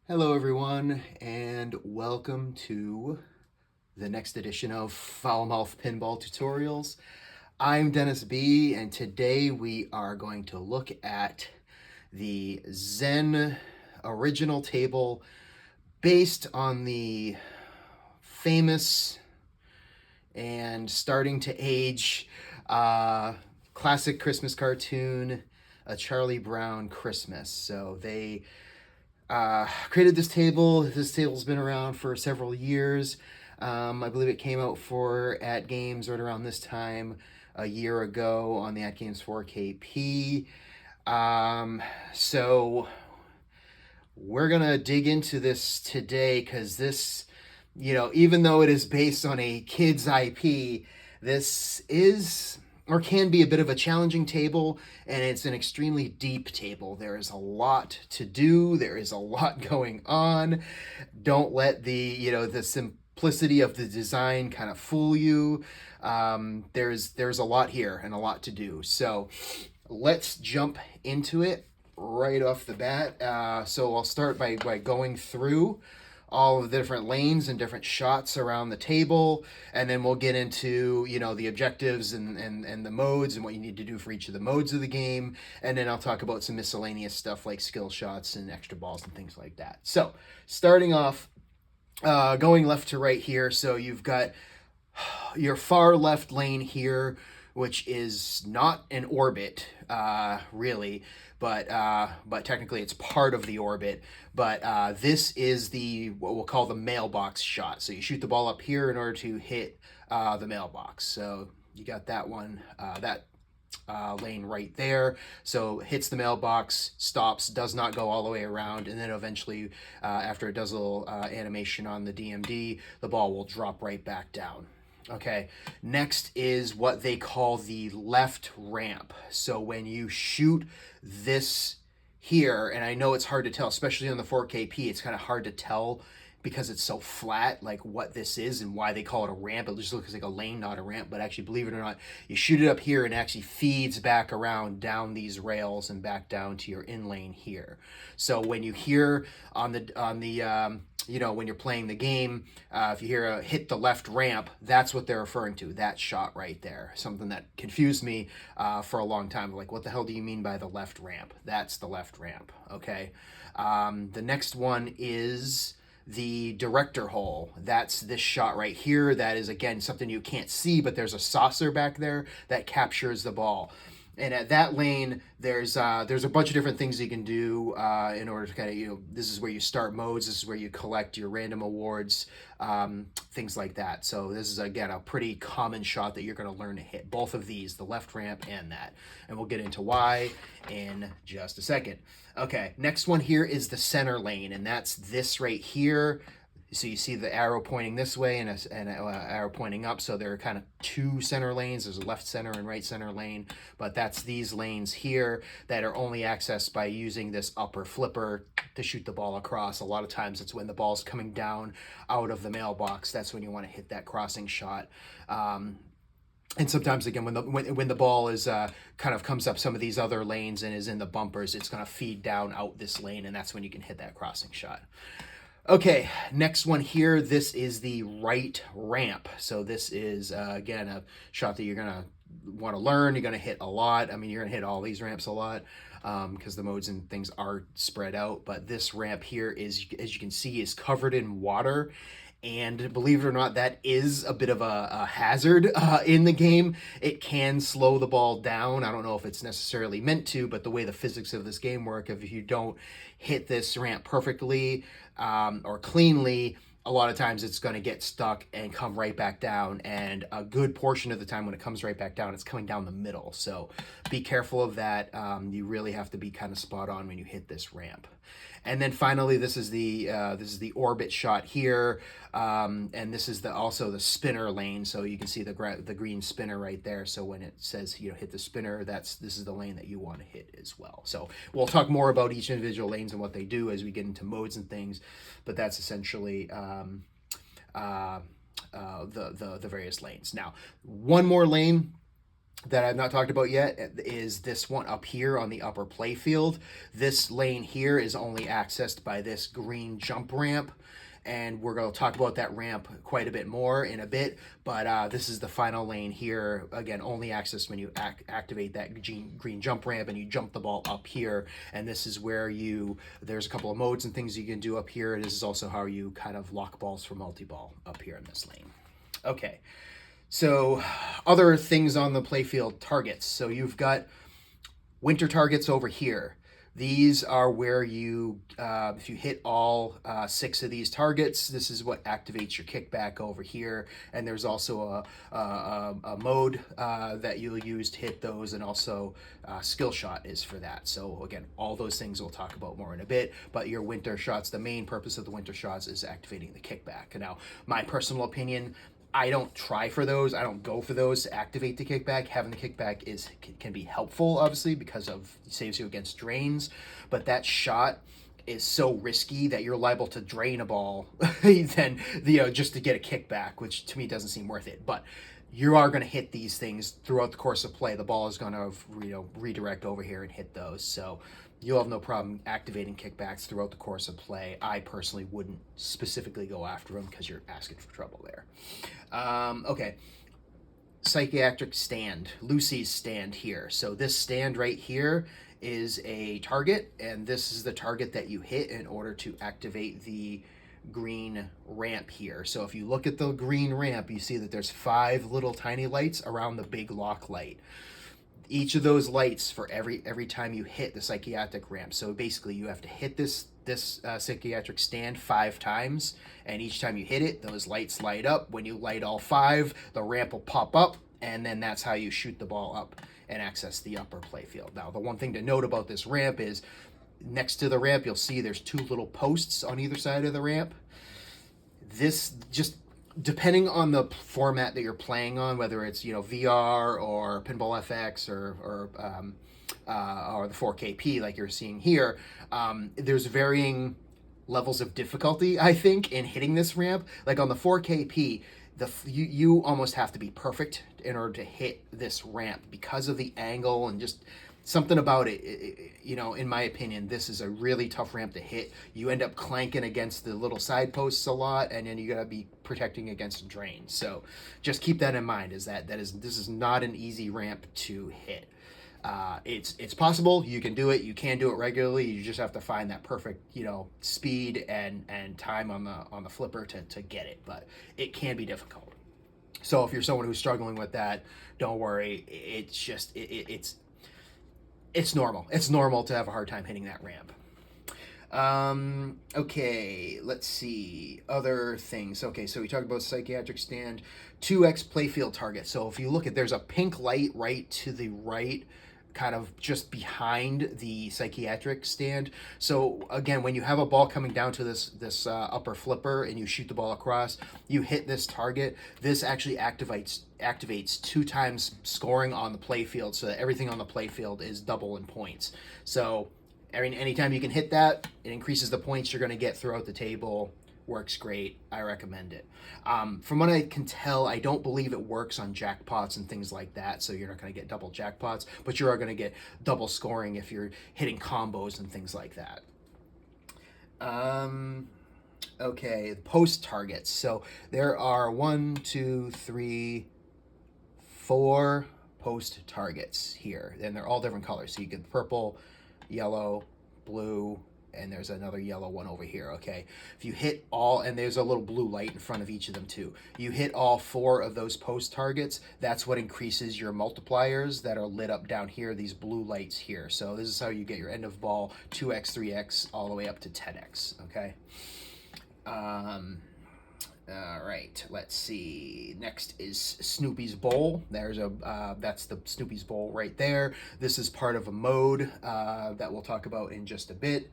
Hello, everyone, and welcome to the next edition of Foul Mouth Pinball Tutorials. I'm Dennis B, and today we are going to look at the Zen original table based on the famous and starting to age classic Christmas cartoon, A Charlie Brown Christmas. So they created this table. This table's been around for several years. I believe it came out for At Games right around this time a year ago on the At Games 4KP. So we're gonna dig into this today because this, even though it is based on a kid's IP, this is or can be a bit of a challenging table, and it's an extremely deep table. There is a lot to do. There is a lot going on. Don't let the simplicity of the design kind of fool you. There's a lot here and a lot to do. So let's jump into it right off the bat. So I'll start by going through all of the different lanes and different shots around the table, and then we'll get into the objectives and the modes and what you need to do for each of the modes of the game, and then I'll talk about some miscellaneous stuff like skill shots and extra balls and things like that. So starting off, going left to right here, so you've got your far left lane here, which is not an orbit, really, but technically it's part of the orbit. But this is what we'll call the mailbox shot. So you shoot the ball up here in order to hit the mailbox. So you got that one, that lane right there. So hits the mailbox, stops, does not go all the way around, and then eventually, after it does a little animation on the DMD, the ball will drop right back down. Okay, next is what they call the left ramp. So when you shoot this here, and I know it's hard to tell, especially on the 4KP, it's kind of hard to tell because it's so flat, like what this is and why they call it a ramp. It just looks like a lane, not a ramp, but actually, believe it or not, you shoot it up here and it actually feeds back around down these rails and back down to your in lane here. So when you hear on the when you're playing the game, if you hear a hit the left ramp, that's what they're referring to, that shot right there. Something that confused me for a long time. Like, what the hell do you mean by the left ramp? That's the left ramp, okay? The next one is the director hole. That's this shot right here. That is, again, something you can't see, but there's a saucer back there that captures the ball. And at that lane, there's a bunch of different things you can do in order to kind of, this is where you start modes, this is where you collect your random awards, things like that. So this is, again, a pretty common shot that you're going to learn to hit. Both of these, the left ramp and that. And we'll get into why in just a second. Okay, next one here is the center lane, and that's this right here. So you see the arrow pointing this way and an arrow pointing up. So there are kind of two center lanes. There's a left center and right center lane, but that's these lanes here that are only accessed by using this upper flipper to shoot the ball across. A lot of times it's when the ball's coming down out of the mailbox. That's when you want to hit that crossing shot. And sometimes, again, when the ball is kind of comes up some of these other lanes and is in the bumpers, it's going to feed down out this lane, and that's when you can hit that crossing shot. Okay, next one here, this is the right ramp. So this is, again, a shot that you're going to want to learn. You're going to hit a lot. I mean, you're going to hit all these ramps a lot because the modes and things are spread out. But this ramp here is, as you can see, is covered in water. And believe it or not, that is a bit of a hazard in the game. It can slow the ball down. I don't know if it's necessarily meant to, but the way the physics of this game work, if you don't hit this ramp perfectly or cleanly, a lot of times it's going to get stuck and come right back down. And a good portion of the time when it comes right back down, it's coming down the middle. So be careful of that. You really have to be kind of spot on when you hit this ramp. And then finally, this is the orbit shot here, and this is also the spinner lane. So you can see the green spinner right there. So when it says hit the spinner, this is the lane that you want to hit as well. So we'll talk more about each individual lanes and what they do as we get into modes and things, but that's essentially the various lanes. Now, one more lane that I've not talked about yet is this one up here on the upper play field. This lane here is only accessed by this green jump ramp, and we're going to talk about that ramp quite a bit more in a bit, but this is the final lane here. Again, only accessed when you activate that green jump ramp and you jump the ball up here, and this is where there's a couple of modes and things you can do up here. This is also how you kind of lock balls for multi-ball up here in this lane. Okay. So other things on the playfield targets. So you've got winter targets over here. These are where if you hit all 6 of these targets, this is what activates your kickback over here. And there's also a mode that you'll use to hit those, and also Skillshot is for that. So again, all those things we'll talk about more in a bit, but your winter shots, the main purpose of the winter shots is activating the kickback. Now, my personal opinion, I don't try for those. I don't go for those to activate the kickback. Having the kickback can be helpful, obviously, because it saves you against drains. But that shot is so risky that you're liable to drain a ball than just to get a kickback, which to me doesn't seem worth it. But you are going to hit these things throughout the course of play. The ball is going to redirect over here and hit those. So you'll have no problem activating kickbacks throughout the course of play. I personally wouldn't specifically go after them because you're asking for trouble there. Okay. Psychiatric stand, Lucy's stand here. So this stand right here is a target, and this is the target that you hit in order to activate the green ramp here. So if you look at the green ramp, you see that there's 5 little tiny lights around the big lock light. Each of those lights for every time you hit the psychiatric ramp. So basically you have to hit this psychiatric stand 5 times, and each time you hit it, those lights light up. When you light all 5, the ramp will pop up, and then that's how you shoot the ball up and access the upper playfield. Now, the one thing to note about this ramp is next to the ramp, you'll see there's 2 little posts on either side of the ramp. This just depending on the format that you're playing on, whether it's VR or Pinball FX or the 4KP like you're seeing here, there's varying levels of difficulty, I think, in hitting this ramp. Like on the 4KP, you almost have to be perfect in order to hit this ramp because of the angle and just something about it, in my opinion, this is a really tough ramp to hit. You end up clanking against the little side posts a lot, and then you gotta be protecting against drains. So just keep that in mind, this is not an easy ramp to hit. It's possible, you can do it, you can do it regularly, you just have to find that perfect, speed and time on the flipper to get it, but it can be difficult. So if you're someone who's struggling with that, don't worry, it's normal. It's normal to have a hard time hitting that ramp. Okay, let's see. Other things. Okay, so we talked about psychiatric stand, 2x playfield target. So if you look there's a pink light right to the right, kind of just behind the psychiatric stand. So again, when you have a ball coming down to this upper flipper and you shoot the ball across, you hit this target. This actually activates 2 times scoring on the playfield, so that everything on the playfield is double in points. So anytime you can hit that, it increases the points you're going to get throughout the table. Works great. I recommend it. From what I can tell, I don't believe it works on jackpots and things like that, so you're not going to get double jackpots, but you are going to get double scoring if you're hitting combos and things like that. Okay, post targets. So there are 1, 2, 3, 4 post targets here, and they're all different colors. So you get purple, yellow, blue, and there's another yellow one over here. Okay, if you hit all, and there's a little blue light in front of each of them too, you hit all 4 of those post targets, that's what increases your multipliers that are lit up down here, these blue lights here. So this is how you get your end of ball 2x, 3x, all the way up to 10x. Okay. All right, let's see. Next is Snoopy's Bowl. That's the Snoopy's Bowl right there. This is part of a mode that we'll talk about in just a bit.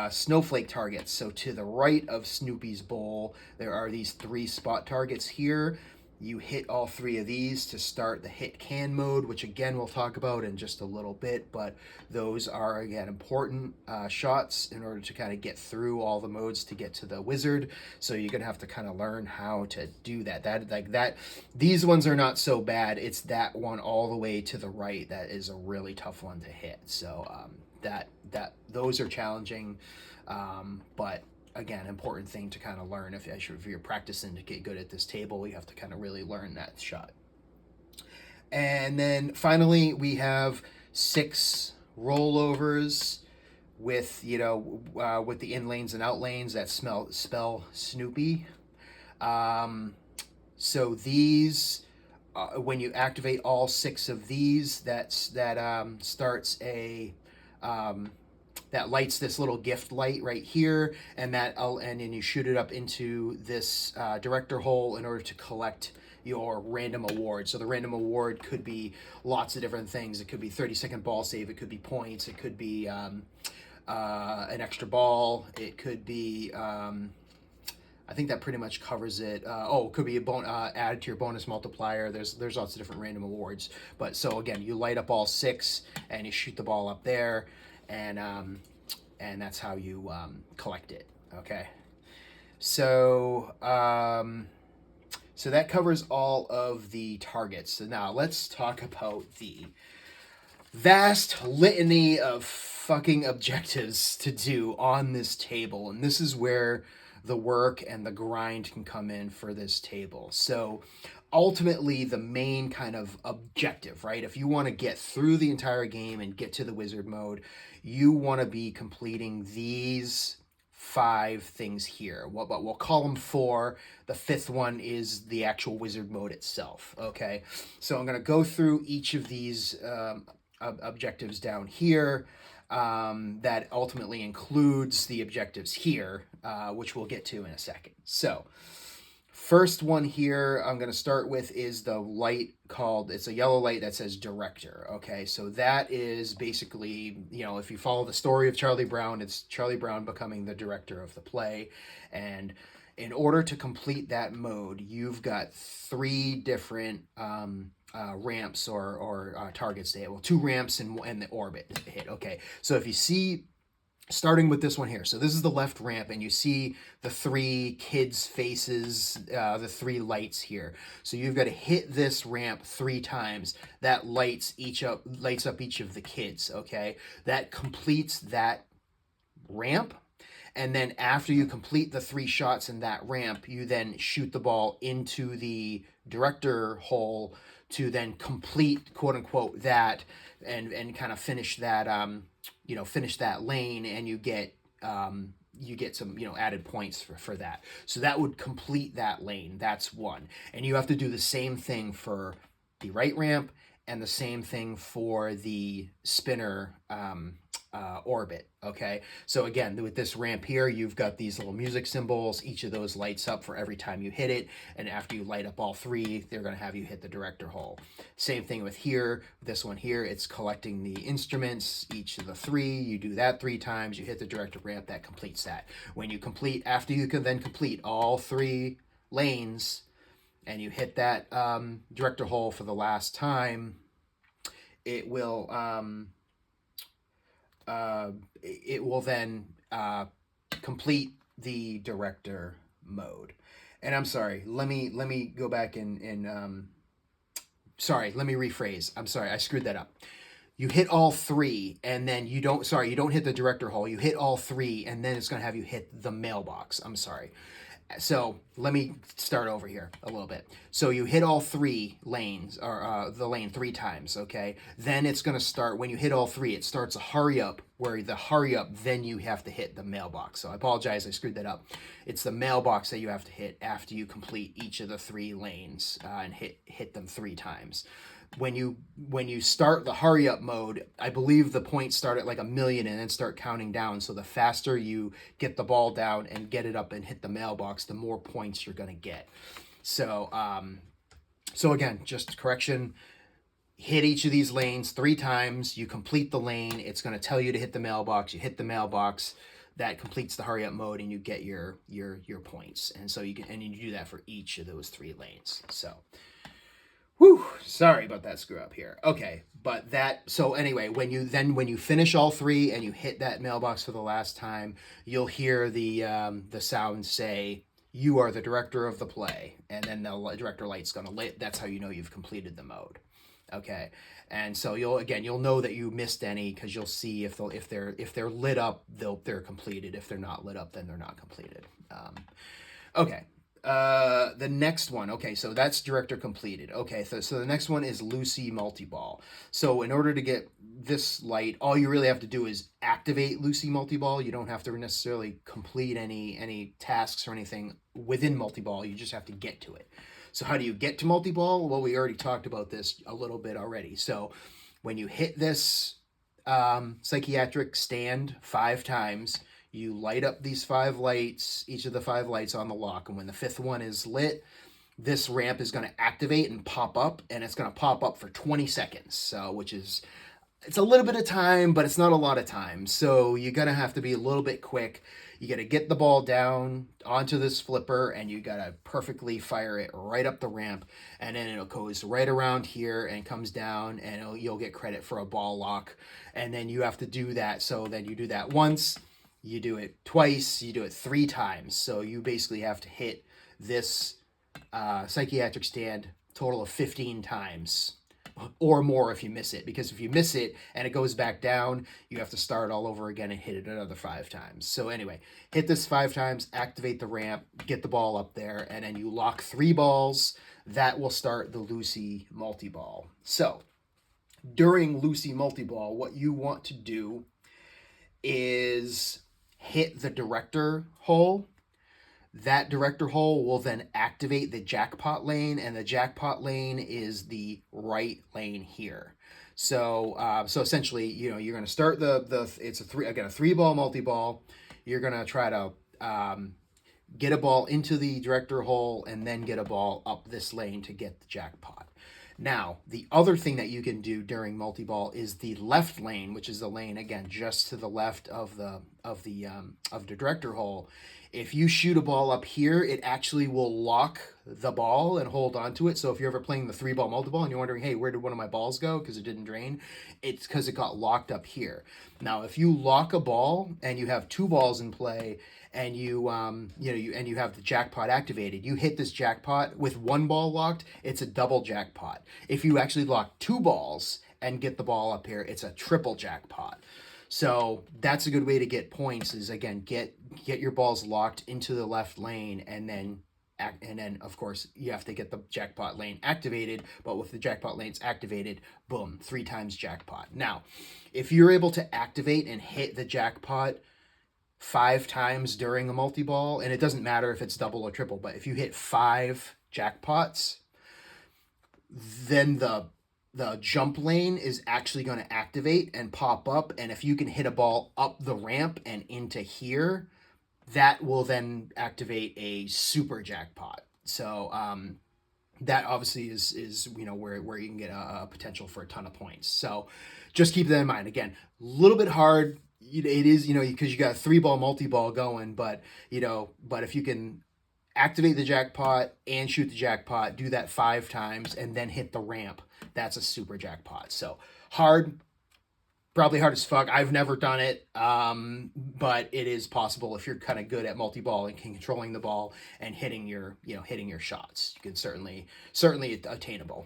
Snowflake targets. So to the right of Snoopy's Bowl, there are these 3 spot targets here. You hit all 3 of these to start the hit can mode, which again we'll talk about in just a little bit, but those are again important shots in order to kind of get through all the modes to get to the wizard. So you're gonna have to kind of learn how to do that. These ones are not so bad. It's that one all the way to the right that is a really tough one to hit. So those are challenging, but again, important thing to kind of learn if you're practicing to get good at this table. You have to kind of really learn that shot. And then finally, we have 6 rollovers with with the in lanes and out lanes that spell Snoopy. So these, when you activate all 6 of these, that starts a that lights this little gift light right here, and then you shoot it up into this director hole in order to collect your random award. So the random award could be lots of different things. It could be 30-second ball save. It could be points. It could be an extra ball. It could be I think that pretty much covers it. It could be added to your bonus multiplier. There's lots of different random awards. But so again, you light up all 6 and you shoot the ball up there, and that's how you collect it. Okay. So so that covers all of the targets. So now let's talk about the vast litany of fucking objectives to do on this table, and this is where the work and the grind can come in for this table. So ultimately, the main kind of objective, right? If you want to get through the entire game and get to the wizard mode, you want to be completing these 5 things here. But we'll call them 4. The 5th one is the actual wizard mode itself. Okay, so I'm going to go through each of these objectives down here. That ultimately includes the objectives here, which we'll get to in a second. So first one here I'm going to start with is the light it's a yellow light that says director. Okay, so that is basically, if you follow the story of Charlie Brown, it's Charlie Brown becoming the director of the play. And in order to complete that mode, you've got 3 different ramps or targets to hit. Well, 2 ramps and the orbit to hit. Okay, so if you see, starting with this one here, so this is the left ramp, and you see the 3 kids' faces, the 3 lights here. So you've got to hit this ramp 3 times. That lights up each of the kids. Okay, that completes that ramp. And then after you complete the 3 shots in that ramp, you then shoot the ball into the director hole to then complete, quote unquote, that and kind of finish that finish that lane, and you get some added points for that. So that would complete that lane. That's 1. And you have to do the same thing for the right ramp and the same thing for the spinner orbit. Okay, so again, with this ramp here, you've got these little music symbols. Each of those lights up for every time you hit it, and after you light up all 3, they're going to have you hit the director hole. Same thing with here. This one here, it's collecting the instruments. Each of the 3, you do that 3 times, you hit the director ramp, that completes that. When you complete, after you can then complete all 3 lanes and you hit that director hole for the last time, it will then complete the director mode. And I'm sorry, let me go back and sorry, let me rephrase. I'm sorry, I screwed that up. You hit all 3, and then you don't hit the director hole. You hit all 3, and then it's going to have you hit the mailbox. I'm sorry. So let me start over here a little bit. So you hit all 3 lanes, or the lane 3 times, okay? Then it's going to start, when you hit all 3, it starts a hurry up, where the hurry up, then you have to hit the mailbox. So I apologize, I screwed that up. It's the mailbox that you have to hit after you complete each of the 3 lanes and hit them 3 times. When you start the hurry up mode, I believe the points start at like 1,000,000 and then start counting down. So the faster you get the ball down and get it up and hit the mailbox, the more points you're going to get. So so again, just correction, hit each of these lanes 3 times, you complete the lane, it's going to tell you to hit the mailbox, you hit the mailbox, that completes the hurry up mode, and you get your points. And so you do that for each of those 3 lanes. So, whew, sorry about that screw up here. Okay, but so anyway, when you finish all 3 and you hit that mailbox for the last time, you'll hear the sound say, "You are the director of the play," and then the director light's gonna lit. That's how you know you've completed the mode. Okay, and so you'll know that you missed any, because you'll see if they're lit up, they're completed. If they're not lit up, then they're not completed. Okay. The next one. Okay, so that's director completed. Okay, so the next one is Lucy Multiball. So in order to get this light, all you really have to do is activate Lucy Multiball. You don't have to necessarily complete any tasks or anything within Multiball. You just have to get to it. So how do you get to Multiball? Well, we already talked about this a little bit already. So when you hit this psychiatric stand 5 times, you light up these 5 lights, each of the 5 lights on the lock. And when the 5th one is lit, this ramp is going to activate and pop up, and it's going to pop up for 20 seconds. So, it's a little bit of time, but it's not a lot of time. So you're going to have to be a little bit quick. You got to get the ball down onto this flipper, and you got to perfectly fire it right up the ramp. And then it goes right around here and comes down, and you'll get credit for a ball lock. And then you have to do that. So then you do that once, you do it twice, you do it 3 times. So you basically have to hit this psychiatric stand total of 15 times. Or more if you miss it, because if you miss it and it goes back down, you have to start all over again and hit it another 5 times. So anyway, hit this 5 times, activate the ramp, get the ball up there, and then you lock 3 balls. That will start the Lucy Multiball. So during Lucy Multiball, what you want to do is hit the director hole. That director hole will then activate the jackpot lane, and the jackpot lane is the right lane here. So essentially, you're going to start it's a 3-ball multi-ball. You're going to try to get a ball into the director hole and then get a ball up this lane to get the jackpot. Now, the other thing that you can do during multi-ball is the left lane, which is the lane, again, just to the left of the director hole. If you shoot a ball up here, it actually will lock the ball and hold on to it. So if you're ever playing the 3-ball multi-ball and you're wondering, hey, where did one of my balls go because it didn't drain? It's because it got locked up here. Now, if you lock a ball and you have 2 balls in play, and you have the jackpot activated, you hit this jackpot with 1 ball locked, it's a double jackpot. If you actually lock 2 balls and get the ball up here, it's a triple jackpot. So that's a good way to get points, is again, get your balls locked into the left lane, and then of course you have to get the jackpot lane activated. But with the jackpot lanes activated, boom, 3 times jackpot. Now, if you're able to activate and hit the jackpot 5 times during a multi-ball, and it doesn't matter if it's double or triple, but if you hit 5 jackpots, then the jump lane is actually going to activate and pop up. And if you can hit a ball up the ramp and into here, that will then activate a super jackpot. So that obviously is where you can get a potential for a ton of points. So just keep that in mind. Again, a little bit hard. It is, because you got a 3-ball multi-ball going, but if you can activate the jackpot and shoot the jackpot, do that 5 times, and then hit the ramp, that's a super jackpot. So hard, probably hard as fuck. I've never done it, but it is possible if you're kind of good at multi-ball and controlling the ball and hitting your shots. You can certainly attainable.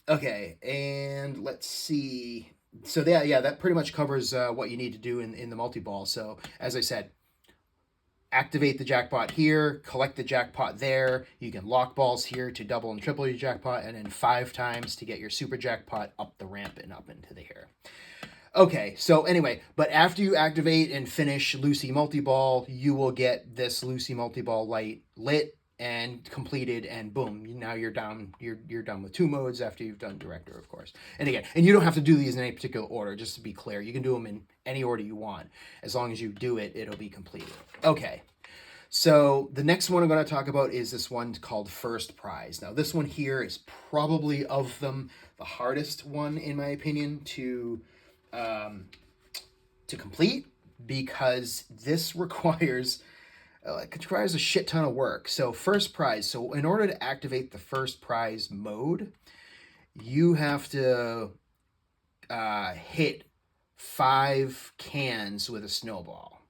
Okay, and let's see. So that pretty much covers what you need to do in the multi-ball. So as I said, activate the jackpot here, collect the jackpot there. You can lock balls here to double and triple your jackpot, and then 5 times to get your super jackpot up the ramp and up into the here. Okay, so anyway, but after you activate and finish Lucy Multiball, you will get this Lucy Multiball light lit and completed, and boom, now you're done. You're done with 2 modes after you've done director, of course. And again, and you don't have to do these in any particular order, just to be clear. You can do them in any order you want. As long as you do it, it'll be completed. Okay, so the next one I'm going to talk about is this one called First Prize. Now, this one here is probably of them the hardest one, in my opinion, to complete. because this requires a shit ton of work. So first prize. So in order to activate the first prize mode, you have to hit 5 cans with a snowball.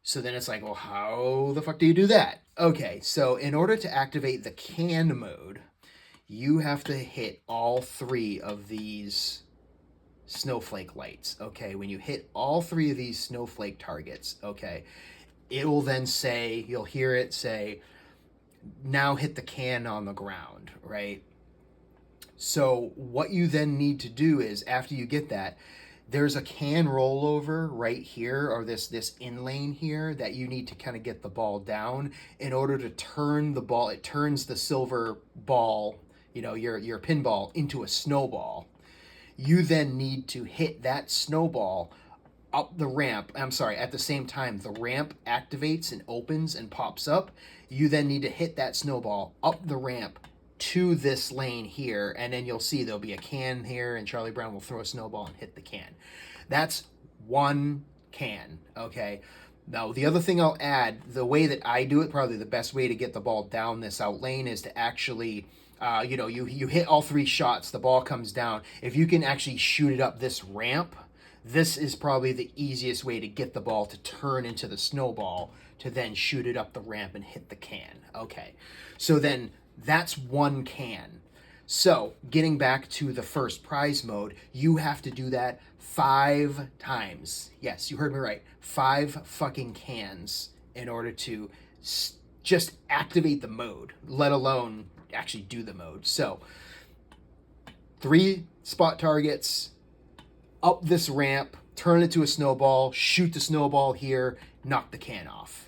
So then it's like, well, how the fuck do you do that? Okay, so in order to activate the can mode, you have to hit all 3 of these snowflake lights. Okay, when you hit all 3 of these snowflake targets, okay, it will then say, you'll hear it say, now hit the can on the ground, right? So what you then need to do is, after you get that, there's a can rollover right here, or this in lane here, that you need to kind of get the ball down in order to turn the ball. It turns the silver ball, your pinball, into a snowball. You then need to hit that snowball up the ramp. I'm sorry, at the same time, the ramp activates and opens and pops up. You then need to hit that snowball up the ramp to this lane here, and then you'll see there'll be a can here, and Charlie Brown will throw a snowball and hit the can. That's 1 can, okay? Now, the other thing I'll add, the way that I do it, probably the best way to get the ball down this out lane is to actually, you hit all 3 shots, the ball comes down. If you can actually shoot it up this ramp, this is probably the easiest way to get the ball to turn into the snowball, to then shoot it up the ramp and hit the can. Okay, so then that's 1 can. So getting back to the first prize mode, you have to do that 5 times. Yes, you heard me right. 5 fucking cans in order to just activate the mode, let alone actually do the mode. So 3 spot targets, up this ramp, turn it to a snowball, shoot the snowball here, knock the can off.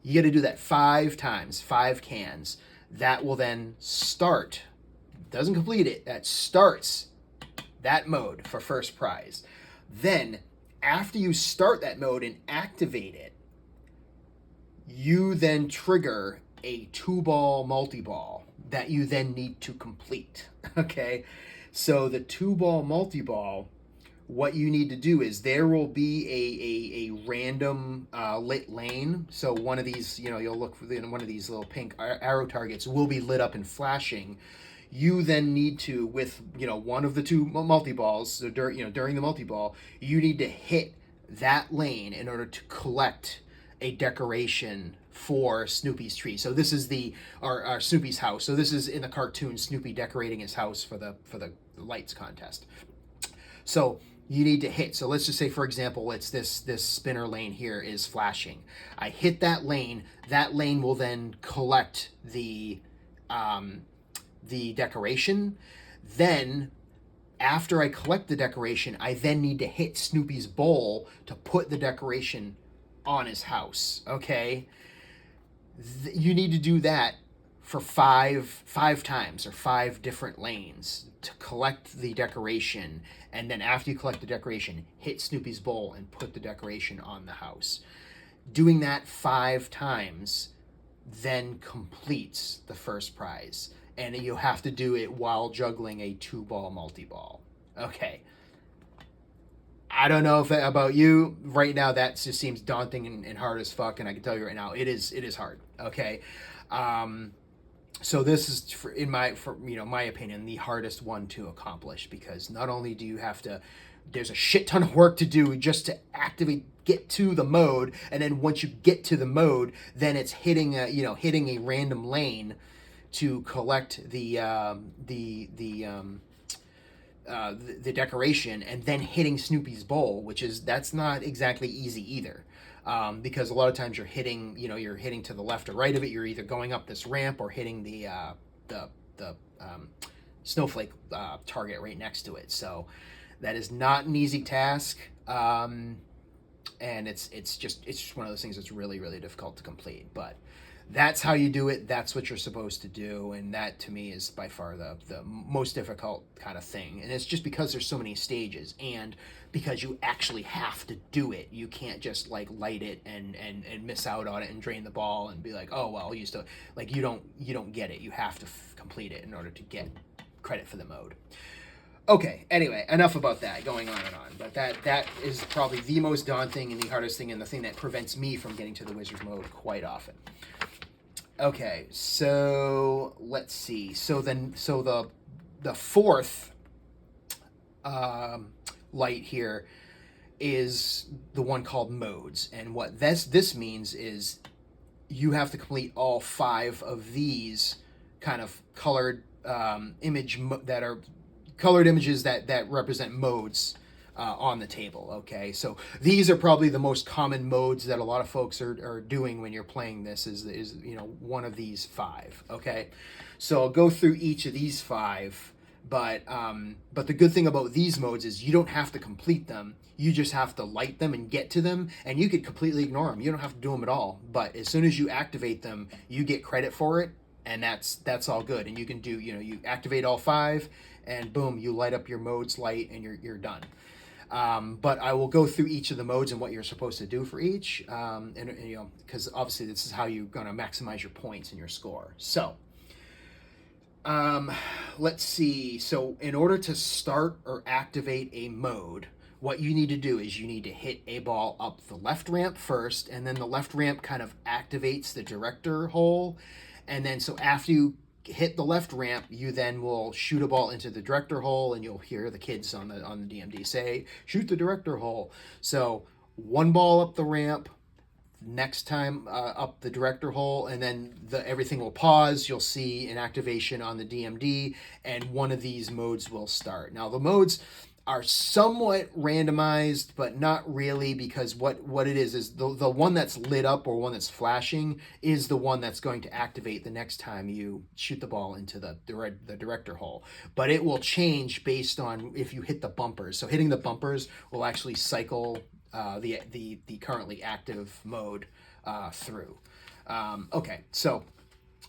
You got to do that 5 times, 5 cans. That will then start, doesn't complete it, that starts that mode for first prize. Then, after you start that mode and activate it, you then trigger a 2-ball multi-ball that you then need to complete. Okay? So the 2-ball multi-ball, what you need to do is there will be a random lit lane. So one of these, you'll look for one of these little pink arrow targets will be lit up and flashing. You then need to, with one of the 2 multi-balls, so during the multi-ball, you need to hit that lane in order to collect a decoration for Snoopy's tree. So this is our Snoopy's house. So this is in the cartoon, Snoopy decorating his house for the lights contest. So you need to hit. So let's just say, for example, it's this spinner lane here is flashing. I hit that lane. That lane will then collect the decoration. Then, after I collect the decoration, I then need to hit Snoopy's bowl to put the decoration on his house. Okay, you need to do that for five times, or 5 different lanes, to collect the decoration, and then after you collect the decoration, hit Snoopy's bowl and put the decoration on the house. Doing that 5 times then completes the first prize, and you have to do it while juggling a 2-ball multi-ball. Okay, I don't know about you right now, that just seems daunting and hard as fuck, and I can tell you right now, it is hard. Okay, so this is, in my opinion, the hardest one to accomplish, because not only do you have to, there's a shit ton of work to do just to get to the mode, and then once you get to the mode, then it's hitting a random lane to collect the decoration, and then hitting Snoopy's bowl, that's not exactly easy either. Because a lot of times you're hitting to the left or right of it. You're either going up this ramp or hitting the snowflake target right next to it. So that is not an easy task, and it's just one of those things that's really, really difficult to complete. But that's how you do it. That's what you're supposed to do, and that to me is by far the most difficult kind of thing. And it's just because there's so many stages, and because you actually have to do it. You can't just light it and miss out on it and drain the ball and be like, oh well, you still, you don't get it. You have to complete it in order to get credit for the mode. Okay, anyway, enough about that, going on and on. But that is probably the most daunting and the hardest thing, and the thing that prevents me from getting to the wizard mode quite often. Okay, so let's see. So the fourth light here is the one called modes, and what this means is you have to complete all 5 of these kind of colored that are colored images that represent modes on the table. Okay, so these are probably the most common modes that a lot of folks are doing when you're playing this. Is one of these 5. Okay, so I'll go through each of these 5. But the good thing about these modes is you don't have to complete them. You just have to light them and get to them, and you could completely ignore them. You don't have to do them at all. But as soon as you activate them, you get credit for it, and that's all good. And you can do, you activate all 5, and boom, you light up your modes light, and you're done. But I will go through each of the modes and what you're supposed to do for each, and because obviously this is how you're going to maximize your points and your score. So. Let's see. So in order to start or activate a mode, what you need to do is you need to hit a ball up the left ramp first, and then the left ramp kind of activates the director hole. And then so after you hit the left ramp, you then will shoot a ball into the director hole, and you'll hear the kids on the DMD say, "Shoot the director hole." So one ball up the ramp, next time up the director hole, and then everything will pause. You'll see an activation on the DMD, and one of these modes will start. Now the modes are somewhat randomized, but not really, because what it is the one that's lit up or one that's flashing is the one that's going to activate the next time you shoot the ball into the director hole. But it will change based on if you hit the bumpers. So hitting the bumpers will actually cycle the currently active mode through. Okay, so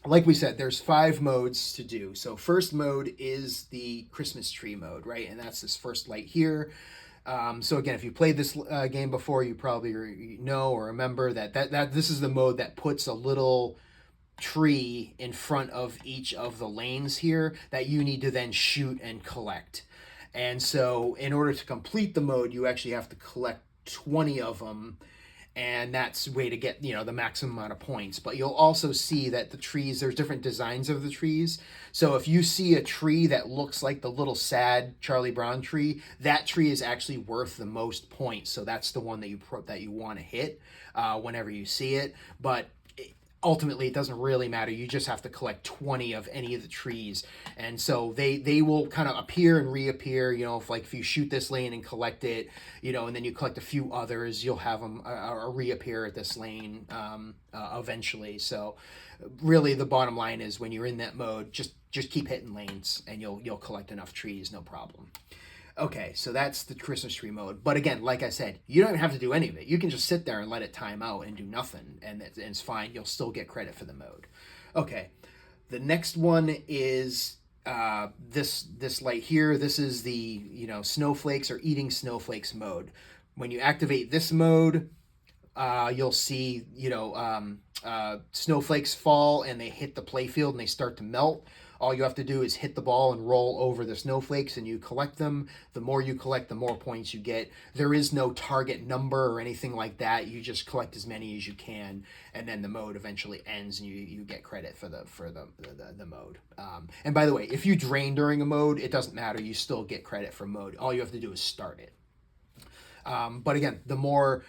like we said, there's 5 modes to do. So first mode is the Christmas tree mode, right? And that's this first light here. So again, if you played this game before, you probably know or remember that this is the mode that puts a little tree in front of each of the lanes here that you need to then shoot and collect. And so in order to complete the mode, you actually have to collect 20 of them, and that's a way to get the maximum amount of points. But you'll also see that the trees, there's different designs of the trees. So if you see a tree that looks like the little sad Charlie Brown tree, that tree is actually worth the most points. So that's the one that you want to hit whenever you see it. But ultimately it doesn't really matter. You just have to collect 20 of any of the trees, and so they will kind of appear and reappear. If you shoot this lane and collect it, and then you collect a few others, you'll have them reappear at this lane eventually. So really the bottom line is, when you're in that mode, just keep hitting lanes, and you'll collect enough trees, no problem. Okay, so that's the Christmas tree mode. But again, like I said, you don't even have to do any of it. You can just sit there and let it time out and do nothing, and it's fine. You'll still get credit for the mode. Okay, the next one is this light here. This is the snowflakes or eating snowflakes mode. When you activate this mode, you'll see snowflakes fall, and they hit the playfield and they start to melt. All you have to do is hit the ball and roll over the snowflakes, and you collect them. The more you collect, the more points you get. There is no target number or anything like that. You just collect as many as you can, and then the mode eventually ends, and you get credit for the mode. And by the way, if you drain during a mode, it doesn't matter. You still get credit for mode. All you have to do is start it. But again, the more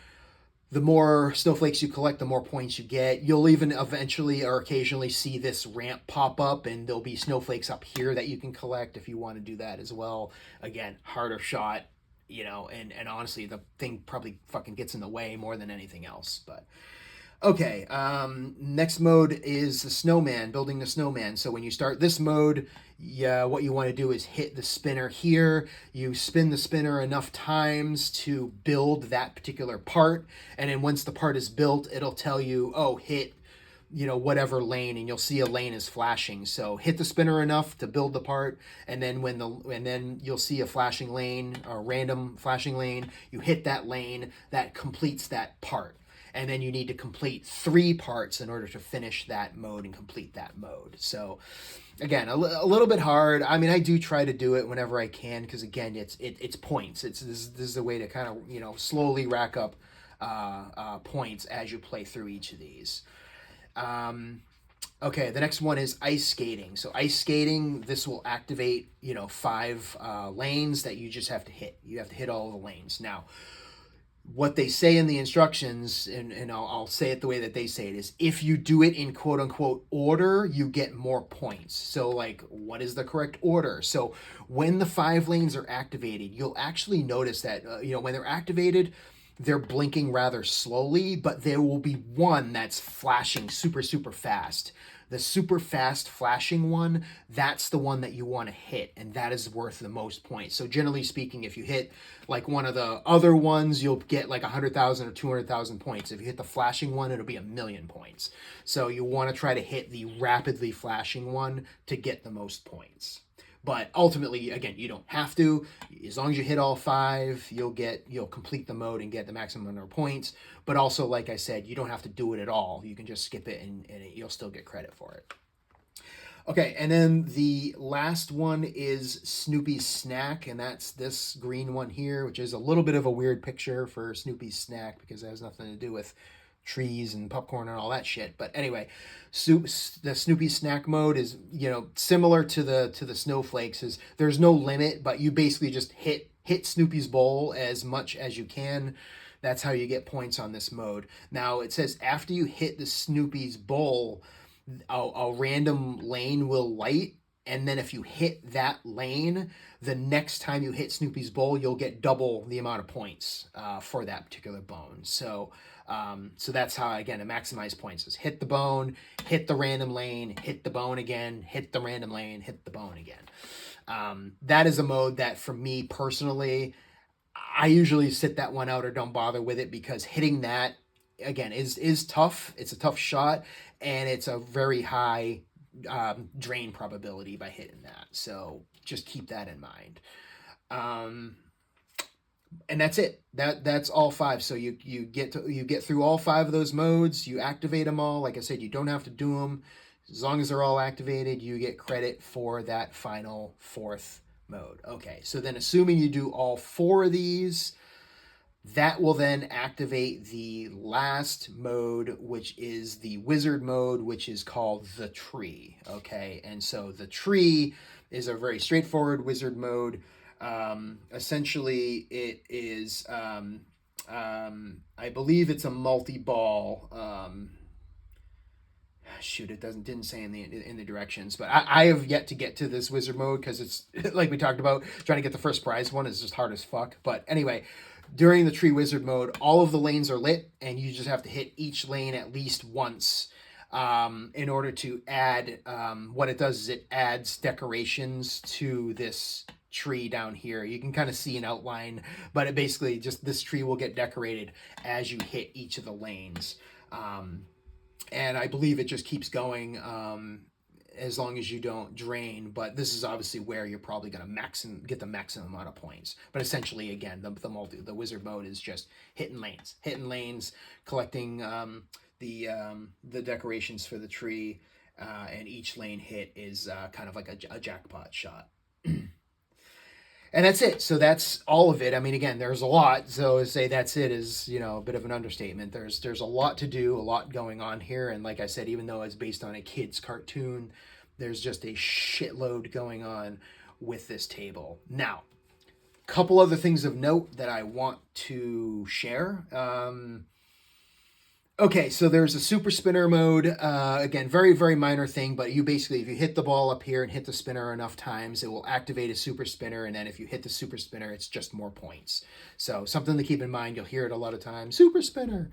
snowflakes you collect, the more points you get. You'll even eventually or occasionally see this ramp pop up, and there'll be snowflakes up here that you can collect if you want to do that as well. Again, harder shot, and honestly, the thing probably fucking gets in the way more than anything else. But okay, next mode is the snowman, building the snowman. So when you start this mode, what you want to do is hit the spinner here. You spin the spinner enough times to build that particular part, and then once the part is built, it'll tell you, oh, hit whatever lane, and you'll see a lane is flashing. So hit the spinner enough to build the part, and then then you'll see a flashing lane, or random flashing lane. You hit that lane, that completes that part. and then you need to complete 3 parts in order to finish that mode and complete that mode. So again, a little bit hard. I mean, I do try to do it whenever I can, because again, it's points. This is a way to kind of slowly rack up points as you play through each of these. Okay, the next one is ice skating. So ice skating, this will activate 5 lanes that you just have to hit. You have to hit all the lanes. Now, what they say in the instructions, and I'll say it the way that they say it, is if you do it in quote unquote order, you get more points. So like, what is the correct order? So when the 5 lanes are activated, you'll actually notice that, when they're activated, they're blinking rather slowly, but there will be one that's flashing super, super fast. The super fast flashing one, that's the one that you want to hit, and that is worth the most points. So generally speaking, if you hit like one of the other ones, you'll get like 100,000 or 200,000 points. If you hit the flashing one, it'll be 1,000,000 points. So you want to try to hit the rapidly flashing one to get the most points. But ultimately, again, you don't have to. As long as you hit all 5, you'll complete the mode and get the maximum number of points. But also, like I said, you don't have to do it at all. You can just skip it and you'll still get credit for it. Okay, and then the last one is Snoopy's Snack, and that's this green one here, which is a little bit of a weird picture for Snoopy's Snack because it has nothing to do with trees and popcorn and all that shit. But anyway, the Snoopy Snack mode is similar to the snowflakes. Is there's no limit, but you basically just hit Snoopy's bowl as much as you can. That's how you get points on this mode. Now it says after you hit the Snoopy's bowl, a random lane will light, and then if you hit that lane, the next time you hit Snoopy's bowl, you'll get double the amount of points for that particular bone. So that's how, again, to maximize points is hit the bone, hit the random lane, hit the bone again, hit the random lane, hit the bone again. That is a mode that for me personally, I usually sit that one out or don't bother with it, because hitting that again is tough. It's a tough shot, and it's a very high drain probability by hitting that. So just keep that in mind. And that's it. That's all 5. So you get through all 5 of those modes. You activate them all. Like I said, you don't have to do them. As long as they're all activated, you get credit for that final 4th mode. Okay, so then assuming you do all 4 of these, that will then activate the last mode, which is the wizard mode, which is called the tree. Okay, and so the tree is a very straightforward wizard mode. Essentially, it is, I believe it's a multi-ball. Shoot, it didn't say in the directions, but I have yet to get to this wizard mode because it's like we talked about, trying to get the first prize one is just hard as fuck. But anyway, during the tree wizard mode, all of the lanes are lit, and you just have to hit each lane at least once in order to add. What it does is it adds decorations to this tree down here. You can kind of see an outline, but it basically just, this tree will get decorated as you hit each of the lanes. And I believe it just keeps going as long as you don't drain. But this is obviously where you're probably going to get the maximum amount of points. But essentially, again, the wizard mode is just hitting lanes, collecting the decorations for the tree, and each lane hit is kind of like a jackpot shot. And that's it. So that's all of it. I mean, again, there's a lot. So to say that's it is, a bit of an understatement. There's a lot to do, a lot going on here. And like I said, even though it's based on a kid's cartoon, there's just a shitload going on with this table. Now, a couple other things of note that I want to share. Okay, so there's a super spinner mode. Again, very, very minor thing, but you basically, if you hit the ball up here and hit the spinner enough times, it will activate a super spinner, and then if you hit the super spinner, it's just more points. So something to keep in mind. You'll hear it a lot of times. Super spinner.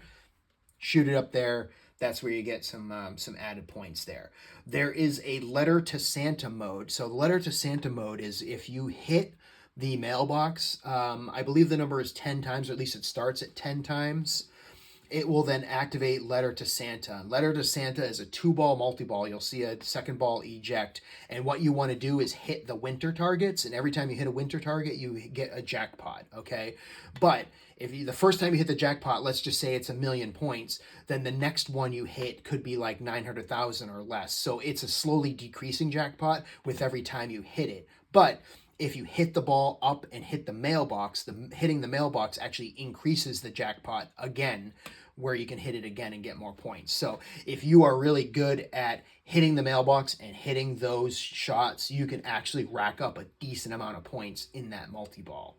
Shoot it up there. That's where you get some added points there. There is a letter to Santa mode. So the letter to Santa mode is if you hit the mailbox, I believe the number is 10 times, or at least it starts at 10 times. it will then activate Letter to Santa. Letter to Santa is a 2-ball multi-ball. You'll see a second ball eject, and what you want to do is hit the winter targets, and every time you hit a winter target, you get a jackpot, okay? But if the first time you hit the jackpot, let's just say it's 1,000,000 points, then the next one you hit could be like 900,000 or less. So it's a slowly decreasing jackpot with every time you hit it. But if you hit the ball up and hit the mailbox, hitting the mailbox actually increases the jackpot again, where you can hit it again and get more points. So if you are really good at hitting the mailbox and hitting those shots, you can actually rack up a decent amount of points in that multi-ball.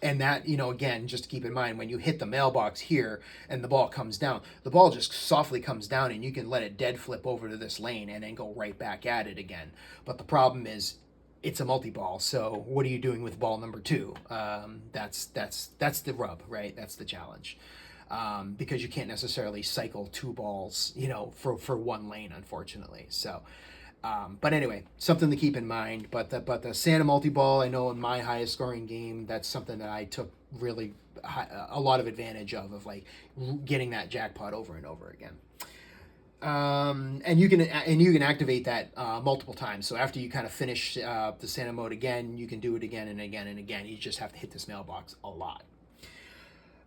And that, again, just to keep in mind, when you hit the mailbox here and the ball comes down, the ball just softly comes down and you can let it dead flip over to this lane and then go right back at it again. But the problem is it's a multi-ball, so what are you doing with ball number 2? That's the rub, right? That's the challenge. Because you can't necessarily cycle 2 balls, for one lane, unfortunately. So, but anyway, something to keep in mind. But the Santa multi-ball, I know in my highest scoring game, that's something that I took really a lot of advantage of like getting that jackpot over and over again. And you can activate that multiple times. So after you kind of finish the Santa mode again, you can do it again and again and again. You just have to hit this mailbox a lot.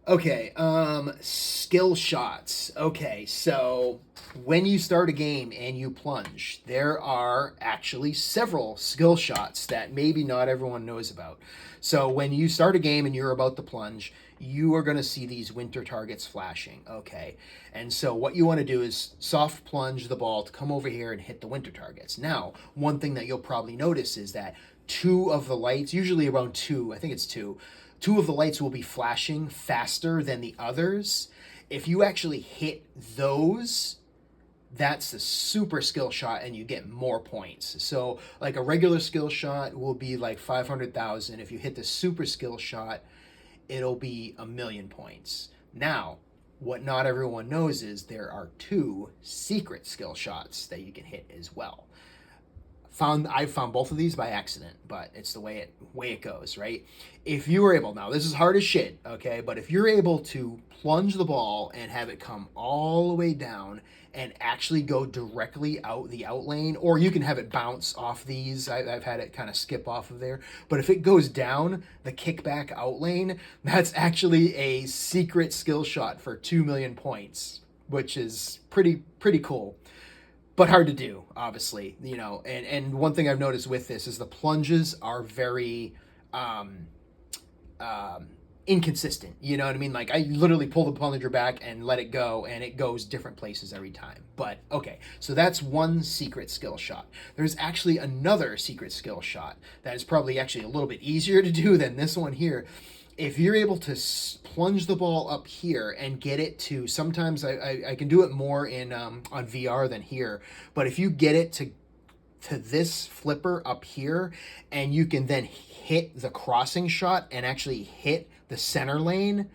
Okay, skill shots. Okay, so when you start a game and you plunge, there are actually several skill shots that maybe not everyone knows about. So when you start a game and you're about to plunge, you are going to see these winter targets flashing, okay? And so what you want to do is soft plunge the ball to come over here and hit the winter targets. Now, one thing that you'll probably notice is that 2 of the lights, usually around 2, I think it's 2 of the lights will be flashing faster than the others. If you actually hit those, that's the super skill shot and you get more points. So like a regular skill shot will be like 500,000. If you hit the super skill shot, it'll be 1,000,000 points. Now, what not everyone knows is there are 2 secret skill shots that you can hit as well. I found both of these by accident, but it's the way it goes, right? If you were able, now this is hard as shit, okay, but if you're able to plunge the ball and have it come all the way down and actually go directly out the out lane, or you can have it bounce off these. I've had it kind of skip off of there, but if it goes down the kickback out lane, that's actually a secret skill shot for 2,000,000 points, which is pretty cool. But hard to do, obviously, and one thing I've noticed with this is the plunges are very inconsistent. You know what I mean? Like, I literally pull the plunger back and let it go, and it goes different places every time. But, okay, so that's one secret skill shot. There's actually another secret skill shot that is probably actually a little bit easier to do than this one here. If you're able to plunge the ball up here and get it to, sometimes I can do it more in on VR than here, but if you get it to this flipper up here and you can then hit the crossing shot and actually hit the center lane,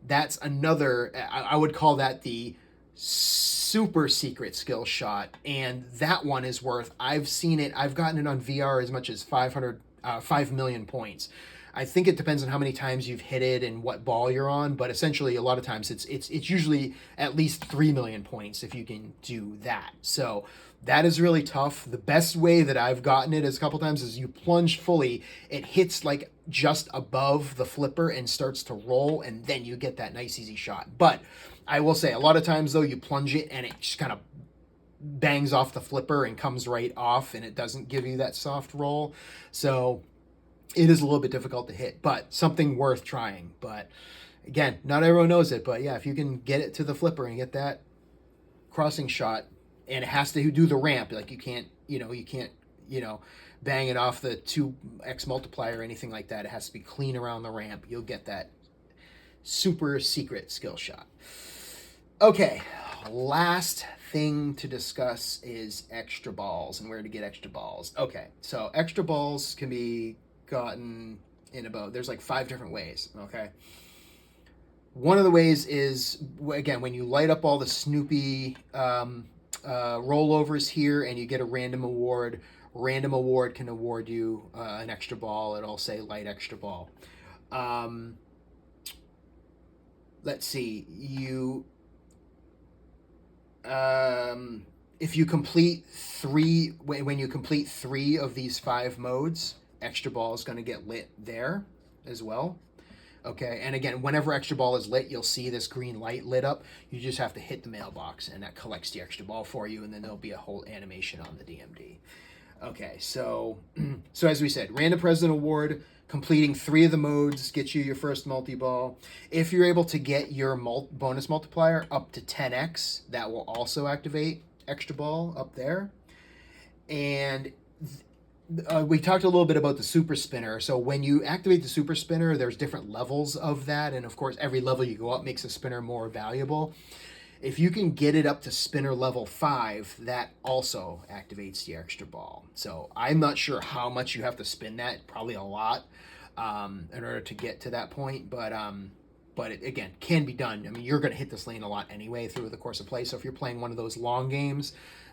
that's another, I would call that the super secret skill shot, and that one is worth, I've gotten it on VR as much as 5,000,000 points. I think it depends on how many times you've hit it and what ball you're on, but essentially a lot of times it's usually at least 3,000,000 points if you can do that. So that is really tough. The best way that I've gotten it is a couple times is you plunge fully, it hits like just above the flipper and starts to roll, and then you get that nice easy shot. But I will say a lot of times though, you plunge it and it just kind of bangs off the flipper and comes right off, and it doesn't give you that soft roll. So it is a little bit difficult to hit, but something worth trying. But again, not everyone knows it, but yeah, if you can get it to the flipper and get that crossing shot, and it has to do the ramp, like you can't bang it off the 2x multiplier or anything like that. It has to be clean around the ramp. You'll get that super secret skill shot. Okay, last thing to discuss is extra balls and where to get extra balls. Okay, so extra balls can be gotten in there's like 5 different ways, okay? One of the ways is, again, when you light up all the Snoopy rollovers here and you get a random award can award you an extra ball. It'll say light extra ball. let's see, if you complete three, when you complete 3 of these 5 modes, extra ball is going to get lit there as well. Okay, and again, whenever extra ball is lit, you'll see this green light lit up. You just have to hit the mailbox, and that collects the extra ball for you, and then there'll be a whole animation on the DMD. Okay, so so as we said, Random President Award, completing 3 of the modes gets you your first multi-ball. If you're able to get your bonus multiplier up to 10x, that will also activate extra ball up there. And we talked a little bit about the super spinner. So when you activate the super spinner, there's different levels of that, and of course every level you go up makes a spinner more valuable. If you can get it up to spinner level 5, that also activates the extra ball. So I'm not sure how much you have to spin that, probably a lot, in order to get to that point, but it, again, can be done. I mean, you're going to hit this lane a lot anyway through the course of play, so if you're playing one of those long games,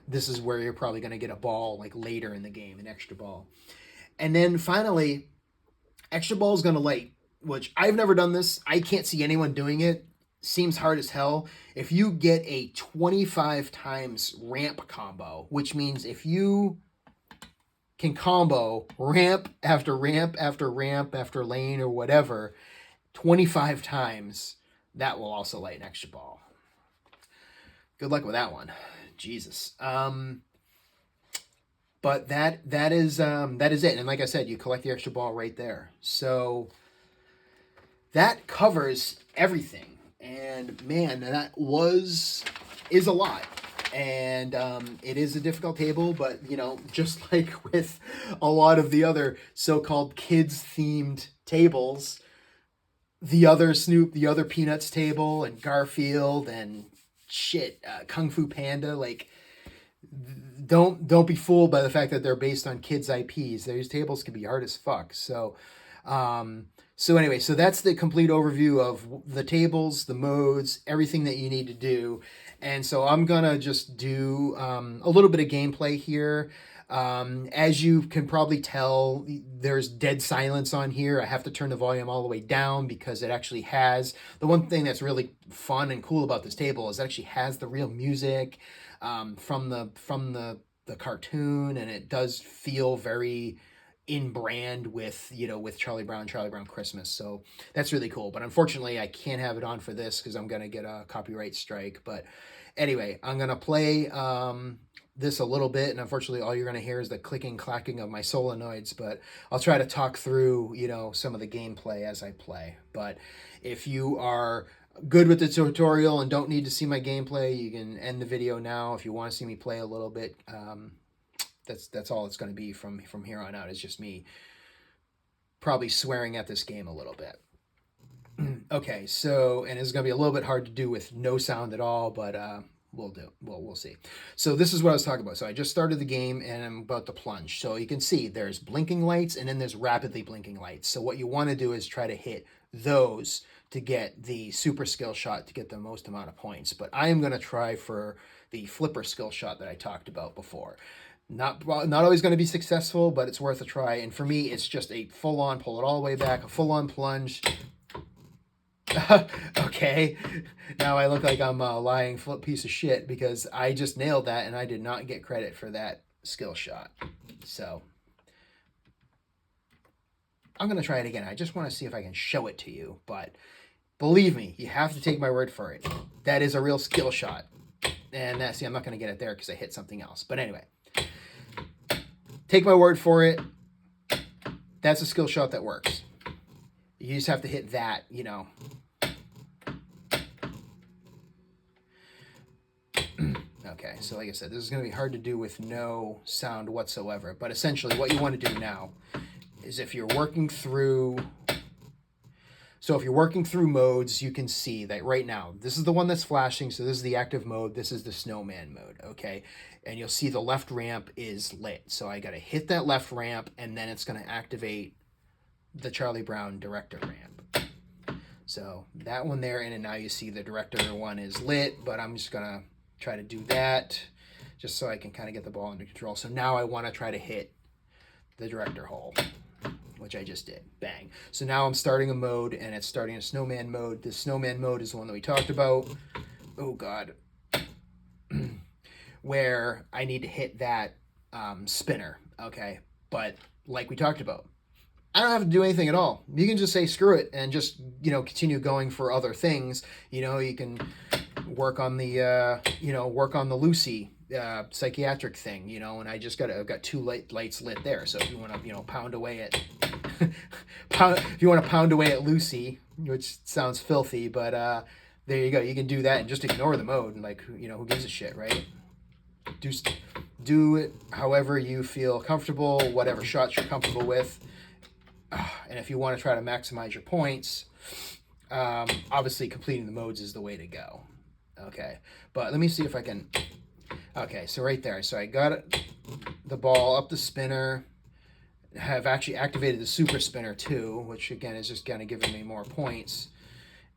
this is where you're probably going to get a ball like later in the game, an extra ball. And then finally, extra ball is going to light, which I've never done this. I can't see anyone doing it. Seems hard as hell. If you get a 25 times ramp combo, which means if you can combo ramp after ramp after ramp after lane or whatever 25 times, that will also light an extra ball. Good luck with that one. Jesus. But that is it. And like I said, you collect the extra ball right there. So that covers everything. And man, that is a lot. And it is a difficult table, but just like with a lot of the other so-called kids-themed tables, the other Snoop, the other Peanuts table, and Garfield, and Kung Fu Panda, like, don't be fooled by the fact that they're based on kids' IPs. These tables can be hard as fuck. So anyway, so that's the complete overview of the tables, the modes, everything that you need to do. And so I'm gonna just do a little bit of gameplay here. As you can probably tell, there's dead silence on here. I have to turn the volume all the way down because it actually has, the one thing that's really fun and cool about this table is it actually has the real music from the cartoon, and it does feel very in brand with Charlie Brown Christmas. So that's really cool. But unfortunately, I can't have it on for this because I'm gonna get a copyright strike. But anyway, I'm gonna play this a little bit, and unfortunately all you're going to hear is the clicking clacking of my solenoids, but I'll try to talk through some of the gameplay as I play. But if you are good with the tutorial and don't need to see my gameplay, you can end the video now. If you want to see me play a little bit, that's all it's going to be from here on out. It's just me probably swearing at this game a little bit. Okay, so, and it's going to be a little bit hard to do with no sound at all, but we'll see. So this is what I was talking about. So I just started the game and I'm about to plunge. So you can see there's blinking lights and then there's rapidly blinking lights. So what you want to do is try to hit those to get the super skill shot to get the most amount of points. But I am going to try for the flipper skill shot that I talked about before. Not always going to be successful, but it's worth a try. And for me, it's just a full-on, pull it all the way back, a full-on plunge. Okay, now I look like I'm a lying piece of shit because I just nailed that and I did not get credit for that skill shot. So I'm going to try it again. I just want to see if I can show it to you, but believe me, you have to take my word for it. That is a real skill shot. And see, I'm not going to get it there because I hit something else. But anyway, take my word for it. That's a skill shot that works. You just have to hit that, Okay, so like I said, this is going to be hard to do with no sound whatsoever. But essentially what you want to do now is if you're working through... So if you're working through modes, you can see that right now, this is the one that's flashing. So this is the active mode. This is the snowman mode, okay? And you'll see the left ramp is lit. So I got to hit that left ramp, and then it's going to activate the Charlie Brown director ramp. So that one there, and then now you see the director one is lit, but I'm just going to try to do that just so I can kind of get the ball under control. So now I want to try to hit the director hole. which I just did. Bang. So now I'm starting a mode, and it's starting a snowman mode. The snowman mode is the one that we talked about. Oh, God. Where I need to hit that spinner, okay? But like we talked about, I don't have to do anything at all. You can just say screw it and just, continue going for other things. You can work on the, work on the Lucy psychiatric thing, and I've got 2 lights lit there. So if you want to, pound away at, if you want to pound away at Lucy, which sounds filthy, but there you go. You can do that and just ignore the mode, and like, who gives a shit, right? Do it however you feel comfortable, whatever shots you're comfortable with. And if you want to try to maximize your points, obviously completing the modes is the way to go. Okay, but let me see if I can. Okay, so right there. So I got the ball up the spinner. Have actually activated the super spinner too, which again is just kind of giving me more points.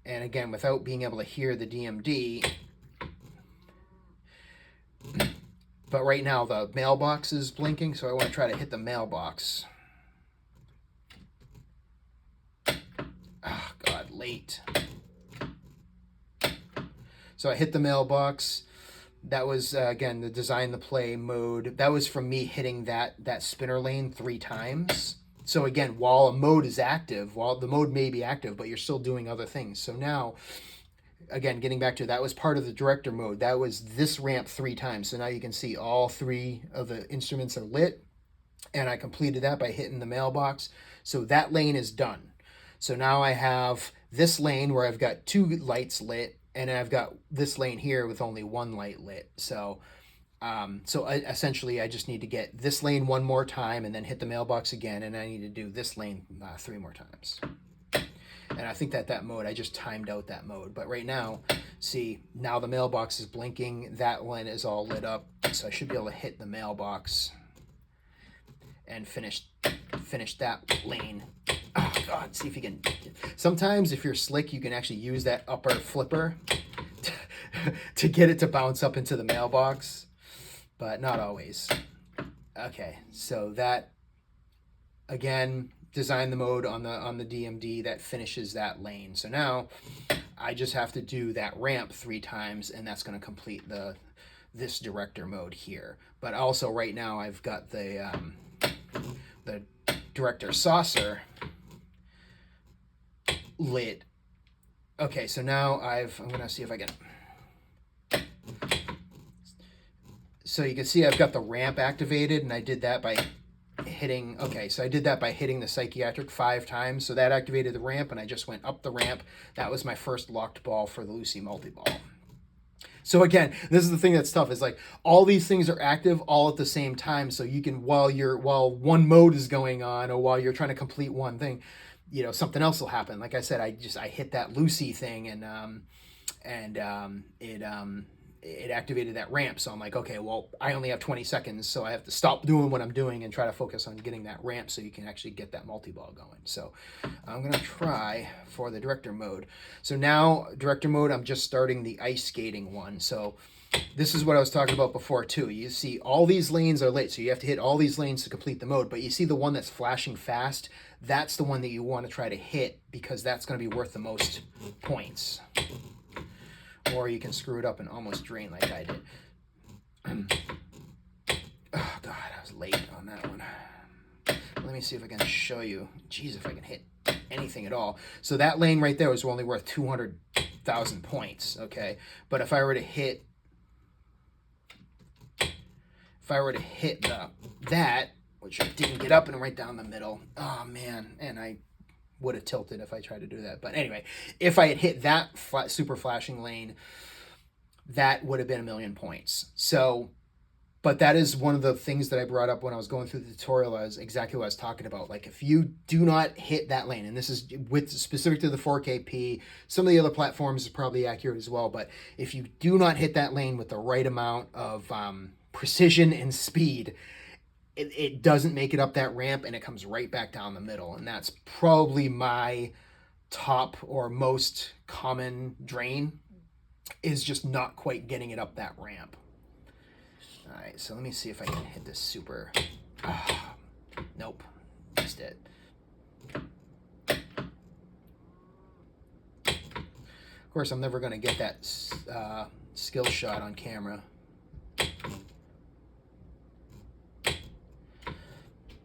And again, without being able to hear the DMD. But right now the mailbox is blinking, so I want to try to hit the mailbox. Oh, God, late. So I hit the mailbox. That was, again, the design the play mode. That was from me hitting that spinner lane 3 times. So again, while a mode is active, while the mode may be active, but you're still doing other things. So now, again, getting back to that was part of the director mode. That was this ramp 3 times. So now you can see all 3 of the instruments are lit. And I completed that by hitting the mailbox. So that lane is done. So now I have this lane where I've got 2 lights lit, and I've got this lane here with only 1 light lit. So essentially I just need to get this lane 1 more time and then hit the mailbox again, and I need to do this lane 3 more times. And I think that mode, I just timed out that mode. But right now, see, now the mailbox is blinking. That one is all lit up. So I should be able to hit the mailbox and finish that lane. Oh, God, see if you can. Sometimes if you're slick, you can actually use that upper flipper to get it to bounce up into the mailbox, but not always. Okay, so that, again, design the mode on the DMD that finishes that lane. So now I just have to do that ramp 3 times, and that's going to complete this director mode here. But also right now I've got the director saucer lit. Okay, so now I'm gonna see if I can. So you can see I've got the ramp activated, and I did that by hitting. Okay, so I did that by hitting the psychiatric 5 times. So that activated the ramp, and I just went up the ramp. That was my first locked ball for the Lucy multi-ball. So again, this is the thing that's tough, is like all these things are active all at the same time. So you can, while one mode is going on, or while you're trying to complete one thing, something else will happen. Like I said, I hit that Lucy thing, and it activated that ramp. So I'm like, okay, well, I only have 20 seconds, so I have to stop doing what I'm doing and try to focus on getting that ramp so you can actually get that multi-ball going. So I'm going to try for the director mode. So now, director mode, I'm just starting the ice skating one. So this is what I was talking about before too. You see all these lanes are lit, so you have to hit all these lanes to complete the mode, but you see the one that's flashing fast, that's the one that you want to try to hit, because that's going to be worth the most points. Or you can screw it up and almost drain like I did. Oh, God, I was late on that one. Let me see if I can show you. Jeez, if I can hit anything at all. So that lane right there was only worth 200,000 points, okay? But if I were to hit that, which I didn't get up and right down the middle, oh, man, and I would have tilted if I tried to do that. But anyway, if I had hit that super flashing lane, that would have been 1,000,000 points. So, but that is one of the things that I brought up when I was going through the tutorial, as exactly what I was talking about. Like, if you do not hit that lane, and this is specific to the 4KP, some of the other platforms is probably accurate as well, but if you do not hit that lane with the right amount of precision and speed, it doesn't make it up that ramp, and it comes right back down the middle. And that's probably my top or most common drain, is just not quite getting it up that ramp. All right, so let me see if I can hit this super. Nope, missed it. Of course, I'm never going to get that skill shot on camera.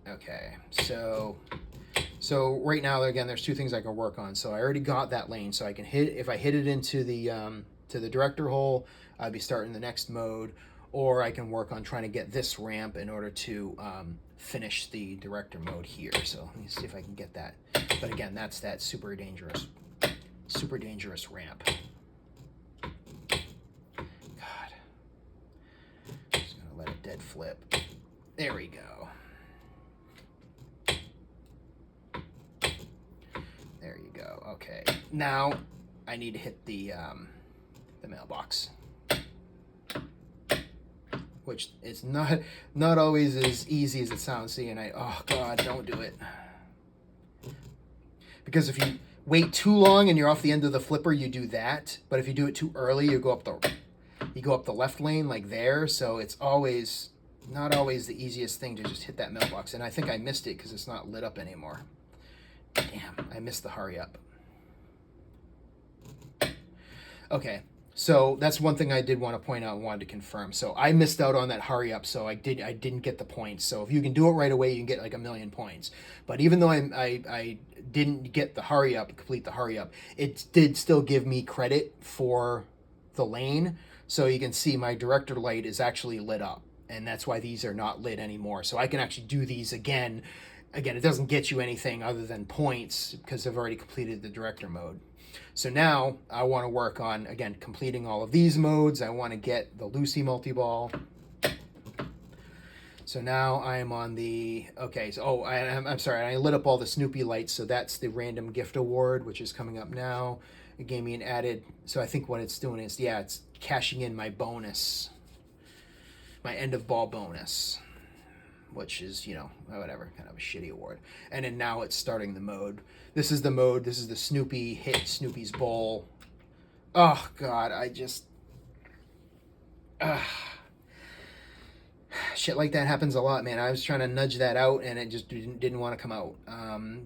Okay, so right now, again, there's two things I can work on. So I already got that lane, so I can hit, if I hit it into the to the director hole, I'd be starting the next mode, or I can work on trying to get this ramp in order to finish the director mode here. So let me see if I can get that. But again, that's that super dangerous ramp. God, just gonna let it dead flip. There we go. There you go. Okay, now I need to hit the mailbox, which is not always as easy as it sounds. See, and oh God, don't do it, because if you wait too long and you're off the end of the flipper, you do that. But if you do it too early, you go up the left lane like there. So it's not always the easiest thing to just hit that mailbox. And I think I missed it because it's not lit up anymore. Damn, I missed the hurry up. Okay, so that's one thing I did want to point out and wanted to confirm. So I missed out on that hurry up, so I didn't get the points. So if you can do it right away, you can get like 1,000,000 points. But even though I didn't get the hurry up, complete the hurry up, it did still give me credit for the lane. So you can see my director light is actually lit up, and that's why these are not lit anymore. So I can actually do these again. Again, it doesn't get you anything other than points because I've already completed the director mode. So now I want to work on, again, completing all of these modes. I want to get the Lucy multi-ball. So now I am on the, okay, so, I'm sorry, I lit up all the Snoopy lights, so that's the random gift award, which is coming up now. It gave me an added, so I think what it's doing is, yeah, it's cashing in my bonus, my end of ball bonus, which is, you know, whatever, kind of a shitty award. And then now it's starting the mode. This is the mode, this is the Snoopy hit Snoopy's bowl. Oh, God, shit like that happens a lot, man. I was trying to nudge that out, and it just didn't want to come out.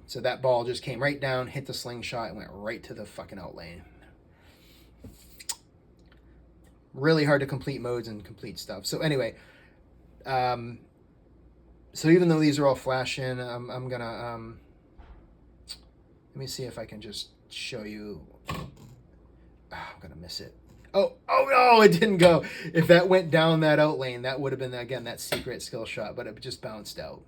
So that ball just came right down, hit the slingshot, and went right to the fucking out lane. Really hard to complete modes and complete stuff. So anyway, so even though these are all flashing, I'm gonna let me see if I can just show you. I'm gonna miss it. Oh no, it didn't go. If that went down that out lane, that would have been, again, that secret skill shot, but it just bounced out.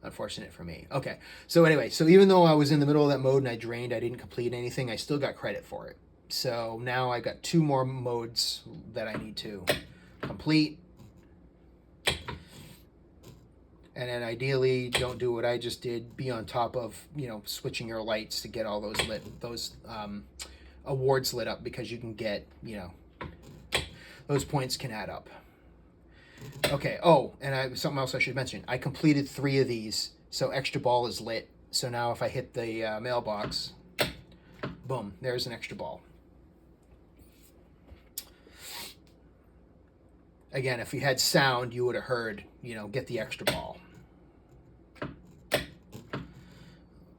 Unfortunate for me. Okay, so anyway, so even though I was in the middle of that mode and I drained, I didn't complete anything, I still got credit for it. So now I got 2 more modes that I need to complete. And then ideally, don't do what I just did. Be on top of, you know, switching your lights to get all those awards lit up, because you can get, you know, those points can add up. Okay. Oh, and something else I should mention. I completed 3 of these, so extra ball is lit. So now if I hit the mailbox, boom, there's an extra ball. Again, if you had sound, you would have heard, you know, get the extra ball.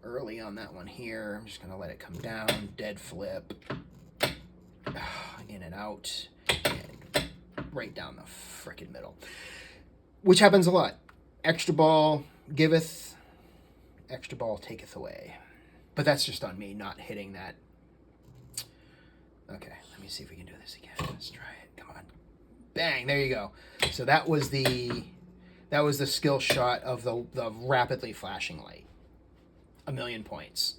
Early on that one here, I'm just going to let it come down, dead flip, in and out, and right down the frickin' middle. Which happens a lot. Extra ball giveth, extra ball taketh away. But that's just on me not hitting that. Okay, let me see if we can do this again. Let's try it. Come on. Bang, there you go. So that was the skill shot of the rapidly flashing light. 1,000,000 points.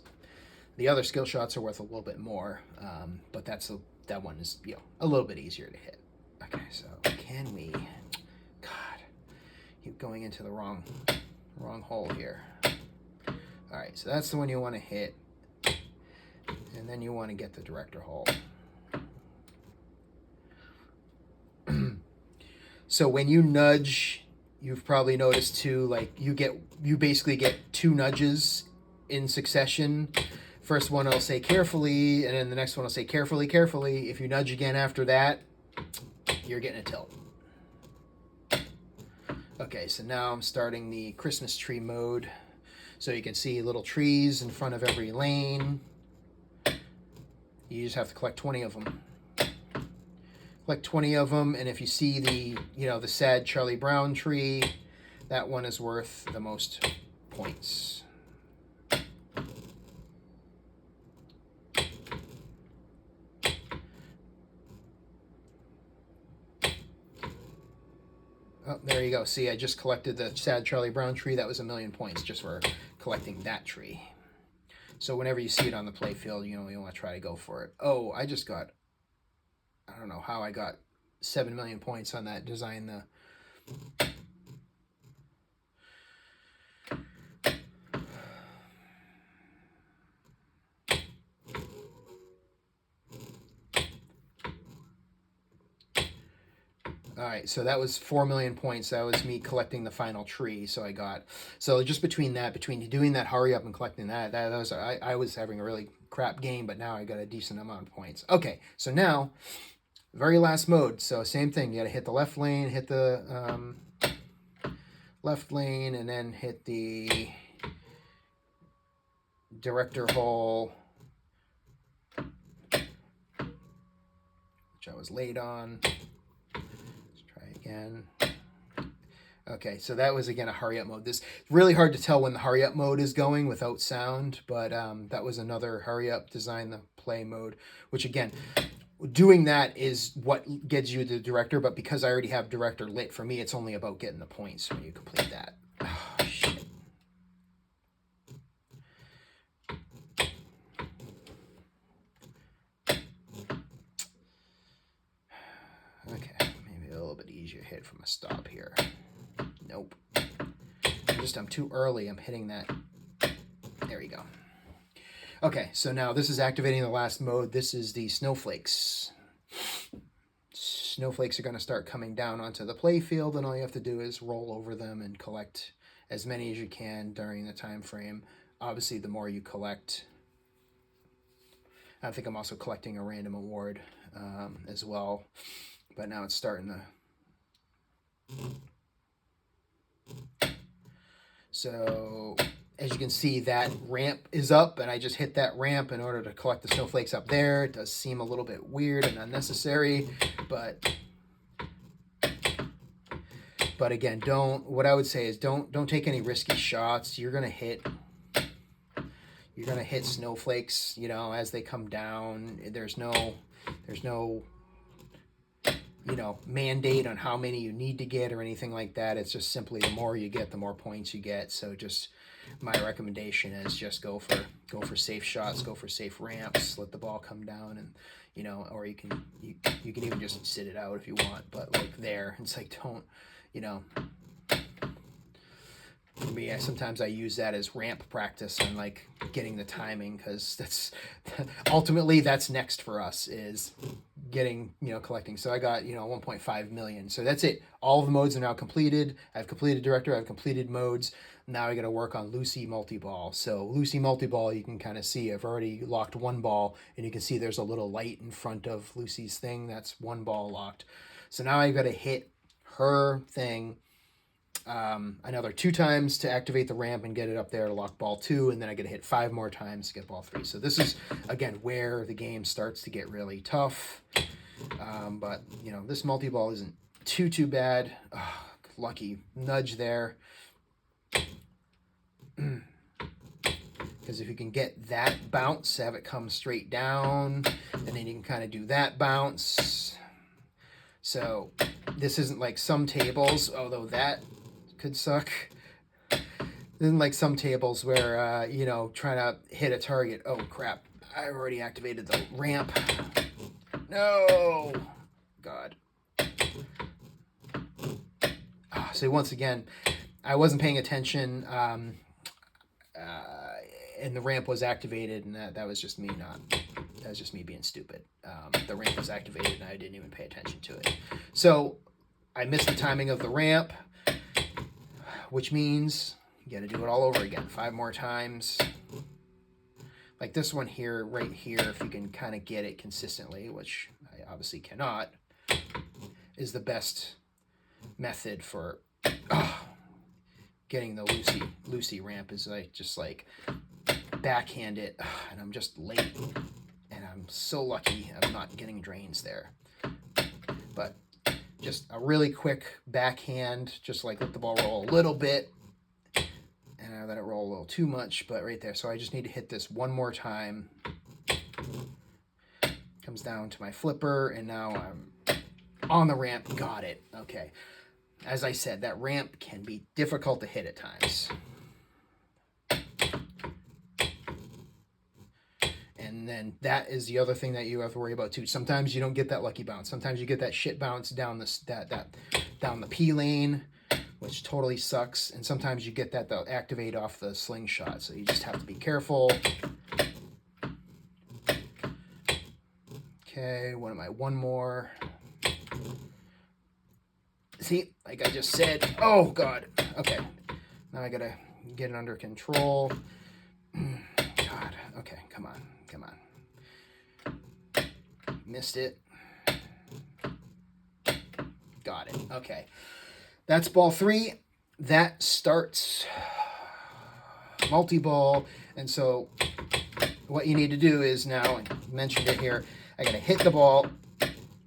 The other skill shots are worth a little bit more, but that one is, you know, a little bit easier to hit. Okay, so can we? God, keep going into the wrong hole here. All right, so that's the one you want to hit, and then you want to get the director hole. So when you nudge, you've probably noticed too, like you basically get 2 nudges in succession. First one will say carefully, and then the next one will say carefully, carefully. If you nudge again after that, you're getting a tilt. Okay, so now I'm starting the Christmas tree mode. So you can see little trees in front of every lane. You just have to collect 20 of them. Collect 20 of them, and if you see the, you know, the sad Charlie Brown tree, that one is worth the most points. Oh, there you go. See, I just collected the sad Charlie Brown tree. That was 1,000,000 points just for collecting that tree. So whenever you see it on the playfield, you know, you want to try to go for it. Oh, I just got, I don't know how I got 7,000,000 points on that design. All right, so that was 4,000,000 points. That was me collecting the final tree. So I got, so just between doing that hurry up and collecting that was, I was having a really crap game, but now I got a decent amount of points. Okay, so now, very last mode. So same thing. You got to hit the left lane, hit the left lane, and then hit the director hole, which I was late on. Again. Okay, so that was again a hurry up mode. This really hard to tell when the hurry up mode is going without sound, but that was another hurry up design the play mode, which again, doing that is what gets you the director, but because I already have director lit, for me it's only about getting the points when you complete that. Oh, shit. Okay. A little bit easier hit from a stop here. Nope. I'm too early. I'm hitting that. There we go. Okay, so now this is activating the last mode. This is the snowflakes. Snowflakes are going to start coming down onto the play field, and all you have to do is roll over them and collect as many as you can during the time frame. Obviously, the more you collect, I think I'm also collecting a random award as well. But now it's starting to... So, as you can see, that ramp is up, and I just hit that ramp in order to collect the snowflakes up there. It does seem a little bit weird and unnecessary, but again, what I would say is don't take any risky shots. You're gonna hit snowflakes, you know, as they come down. There's no you know, mandate on how many you need to get or anything like that. It's just simply the more you get, the more points you get. So just my recommendation is just go for safe shots, go for safe ramps, let the ball come down, and you know, or you can even just sit it out if you want. But like there, it's like don't, you know. For me, sometimes I use that as ramp practice on like getting the timing, because that's ultimately that's next for us is getting, you know, collecting. So I got, you know, 1.5 million. So that's it. All of the modes are now completed. I've completed director. I've completed modes. Now I got to work on Lucy Multiball. So Lucy Multiball, you can kind of see I've already locked one ball, and you can see there's a little light in front of Lucy's thing. That's one ball locked. So now I got to hit her thing another 2 times to activate the ramp and get it up there to lock ball 2, and then I get to hit 5 more times to get ball 3. So this is again where the game starts to get really tough. But you know, this multi-ball isn't too bad. Oh, lucky nudge there. Because if you can get that bounce, have it come straight down, and then you can kind of do that bounce. So this isn't like some tables, although that could suck. Then like some tables where, you know, trying to hit a target. Oh, crap. I already activated the ramp. No! God. So once again, I wasn't paying attention, and the ramp was activated, and that was just me that was just me being stupid. The ramp was activated, and I didn't even pay attention to it. So I missed the timing of the ramp, which means you got to do it all over again 5 more times. Like this one here, right here, if you can kind of get it consistently, which I obviously cannot, is the best method for getting the Lucy ramp. Is like just like backhand it, and I'm just late, and I'm so lucky I'm not getting drains there. But just a really quick backhand, just like let the ball roll a little bit. And I let it roll a little too much, but right there. So I just need to hit this one more time. Comes down to my flipper, and now I'm on the ramp. Got it. Okay. As I said, that ramp can be difficult to hit at times. And then that is the other thing that you have to worry about too. Sometimes you don't get that lucky bounce. Sometimes you get that shit bounce down down the P lane, which totally sucks. And sometimes you get that they'll activate off the slingshot. So you just have to be careful. Okay, what am I? One more. See, like I just said. Oh, God. Okay. Now I gotta get it under control. God. Okay, come on. Come on. Missed it. Got it. Okay. That's ball 3. That starts multi-ball. And so what you need to do is now, I mentioned it here, I got to hit the ball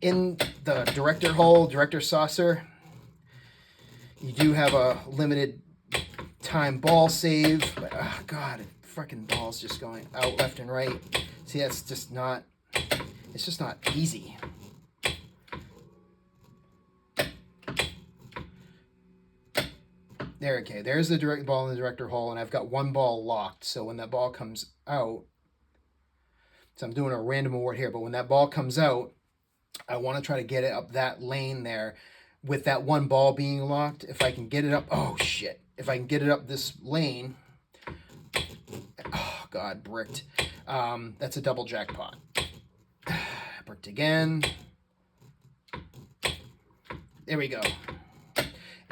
in the director hole, director saucer. You do have a limited time ball save, but oh God, fucking ball's just going out left and right. See, that's just not, it's just not easy. There, okay, there's the direct ball in the director hole, and I've got one ball locked. So when that ball comes out, so I'm doing a random award here, but when that ball comes out, I want to try to get it up that lane there with that one ball being locked. If I can get it up, oh shit. If I can get it up this lane, oh God, bricked. That's a double jackpot. Bricked again. There we go.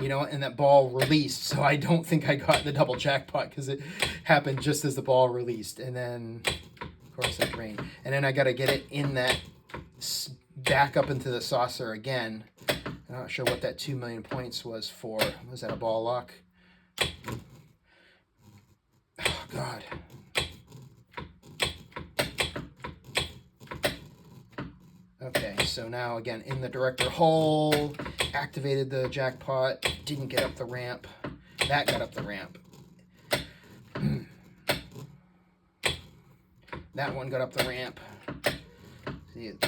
You know, and that ball released, so I don't think I got the double jackpot because it happened just as the ball released. And then, of course, it rained. And then I got to get it in that, back up into the saucer again. I'm not sure what that 2 million points was for. Was that a ball lock? Oh, God. Okay, so now again in the director hole, activated the jackpot, didn't get up the ramp. That got up the ramp. That one got up the ramp. See it.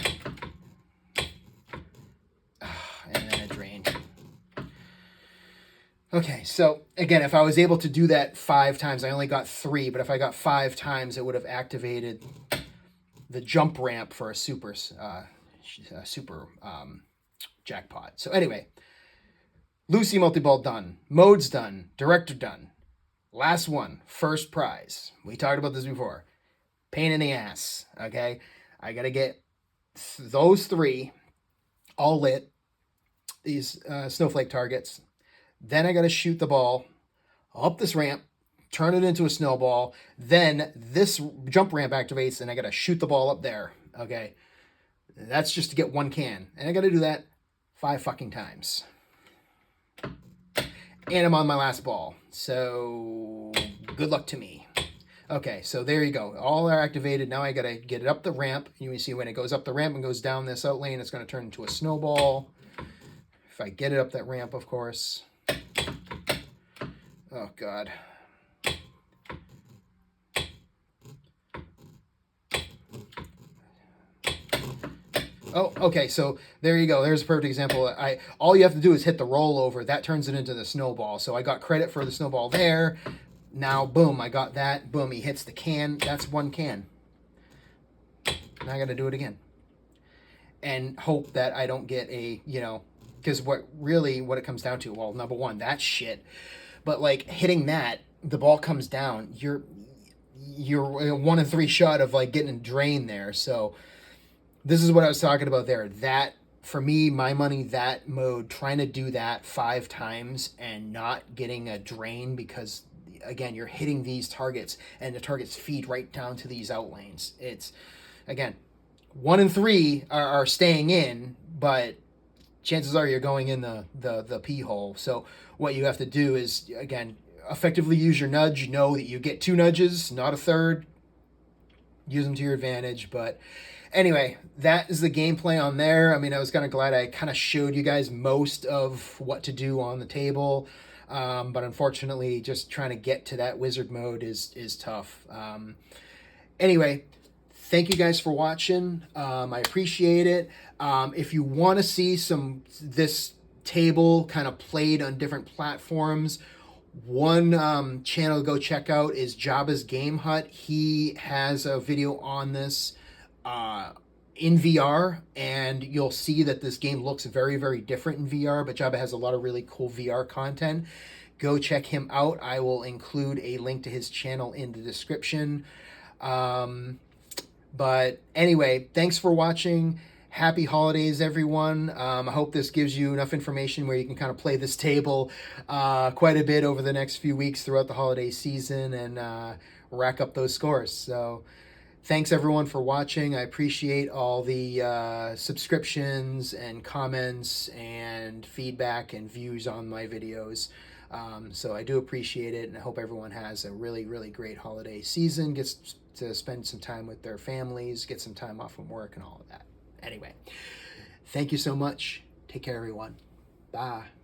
And then it drained. Okay, so again, if I was able to do that 5 times, I only got 3, but if I got 5 times, it would have activated the jump ramp for a super jackpot. So anyway, Lucy multi-ball done, modes done, director done. Last one, first prize. We talked about this before. Pain in the ass, okay? I got to get those 3 all lit, these snowflake targets. Then I got to shoot the ball up this ramp, turn it into a snowball. Then this jump ramp activates, and I got to shoot the ball up there, okay? That's just to get 1 can. And I got to do that 5 fucking times. And I'm on my last ball. So good luck to me. Okay, so there you go. All are activated. Now I got to get it up the ramp. You can see when it goes up the ramp and goes down this out lane, it's going to turn into a snowball. If I get it up that ramp, of course. Oh, God. Oh, okay, so there you go. There's a perfect example. All you have to do is hit the rollover. That turns it into the snowball. So I got credit for the snowball there. Now, boom, I got that. Boom, he hits the can. That's 1 can. Now I got to do it again. And hope that I don't get a, you know, because what it comes down to, well, number 1, that's shit. But, like, hitting that, the ball comes down. You're 1 in 3 shot of, like, getting a drain there. So this is what I was talking about there. That, for me, my money, that mode, trying to do that 5 times and not getting a drain because, again, you're hitting these targets and the targets feed right down to these out lanes. It's, again, 1 in 3 are staying in, but chances are you're going in the pee hole. So what you have to do is, again, effectively use your nudge. You know that you get 2 nudges, not a third. Use them to your advantage, but Anyway, that is the gameplay on there. I mean, I was kind of glad I kind of showed you guys most of what to do on the table. But unfortunately, just trying to get to that wizard mode is tough. Anyway, thank you guys for watching. I appreciate it. If you want to see this table kind of played on different platforms, one channel to go check out is Jabba's Game Hut. He has a video on this in VR, and you'll see that this game looks very, very different in VR, but Jabba has a lot of really cool VR content. Go check him out. I will include a link to his channel in the description. But anyway, thanks for watching. Happy holidays, everyone. I hope this gives you enough information where you can kind of play this table quite a bit over the next few weeks throughout the holiday season and rack up those scores. So thanks, everyone, for watching. I appreciate all the subscriptions and comments and feedback and views on my videos. So I do appreciate it, and I hope everyone has a really, really great holiday season, gets to spend some time with their families, get some time off from work and all of that. Anyway, thank you so much. Take care, everyone. Bye.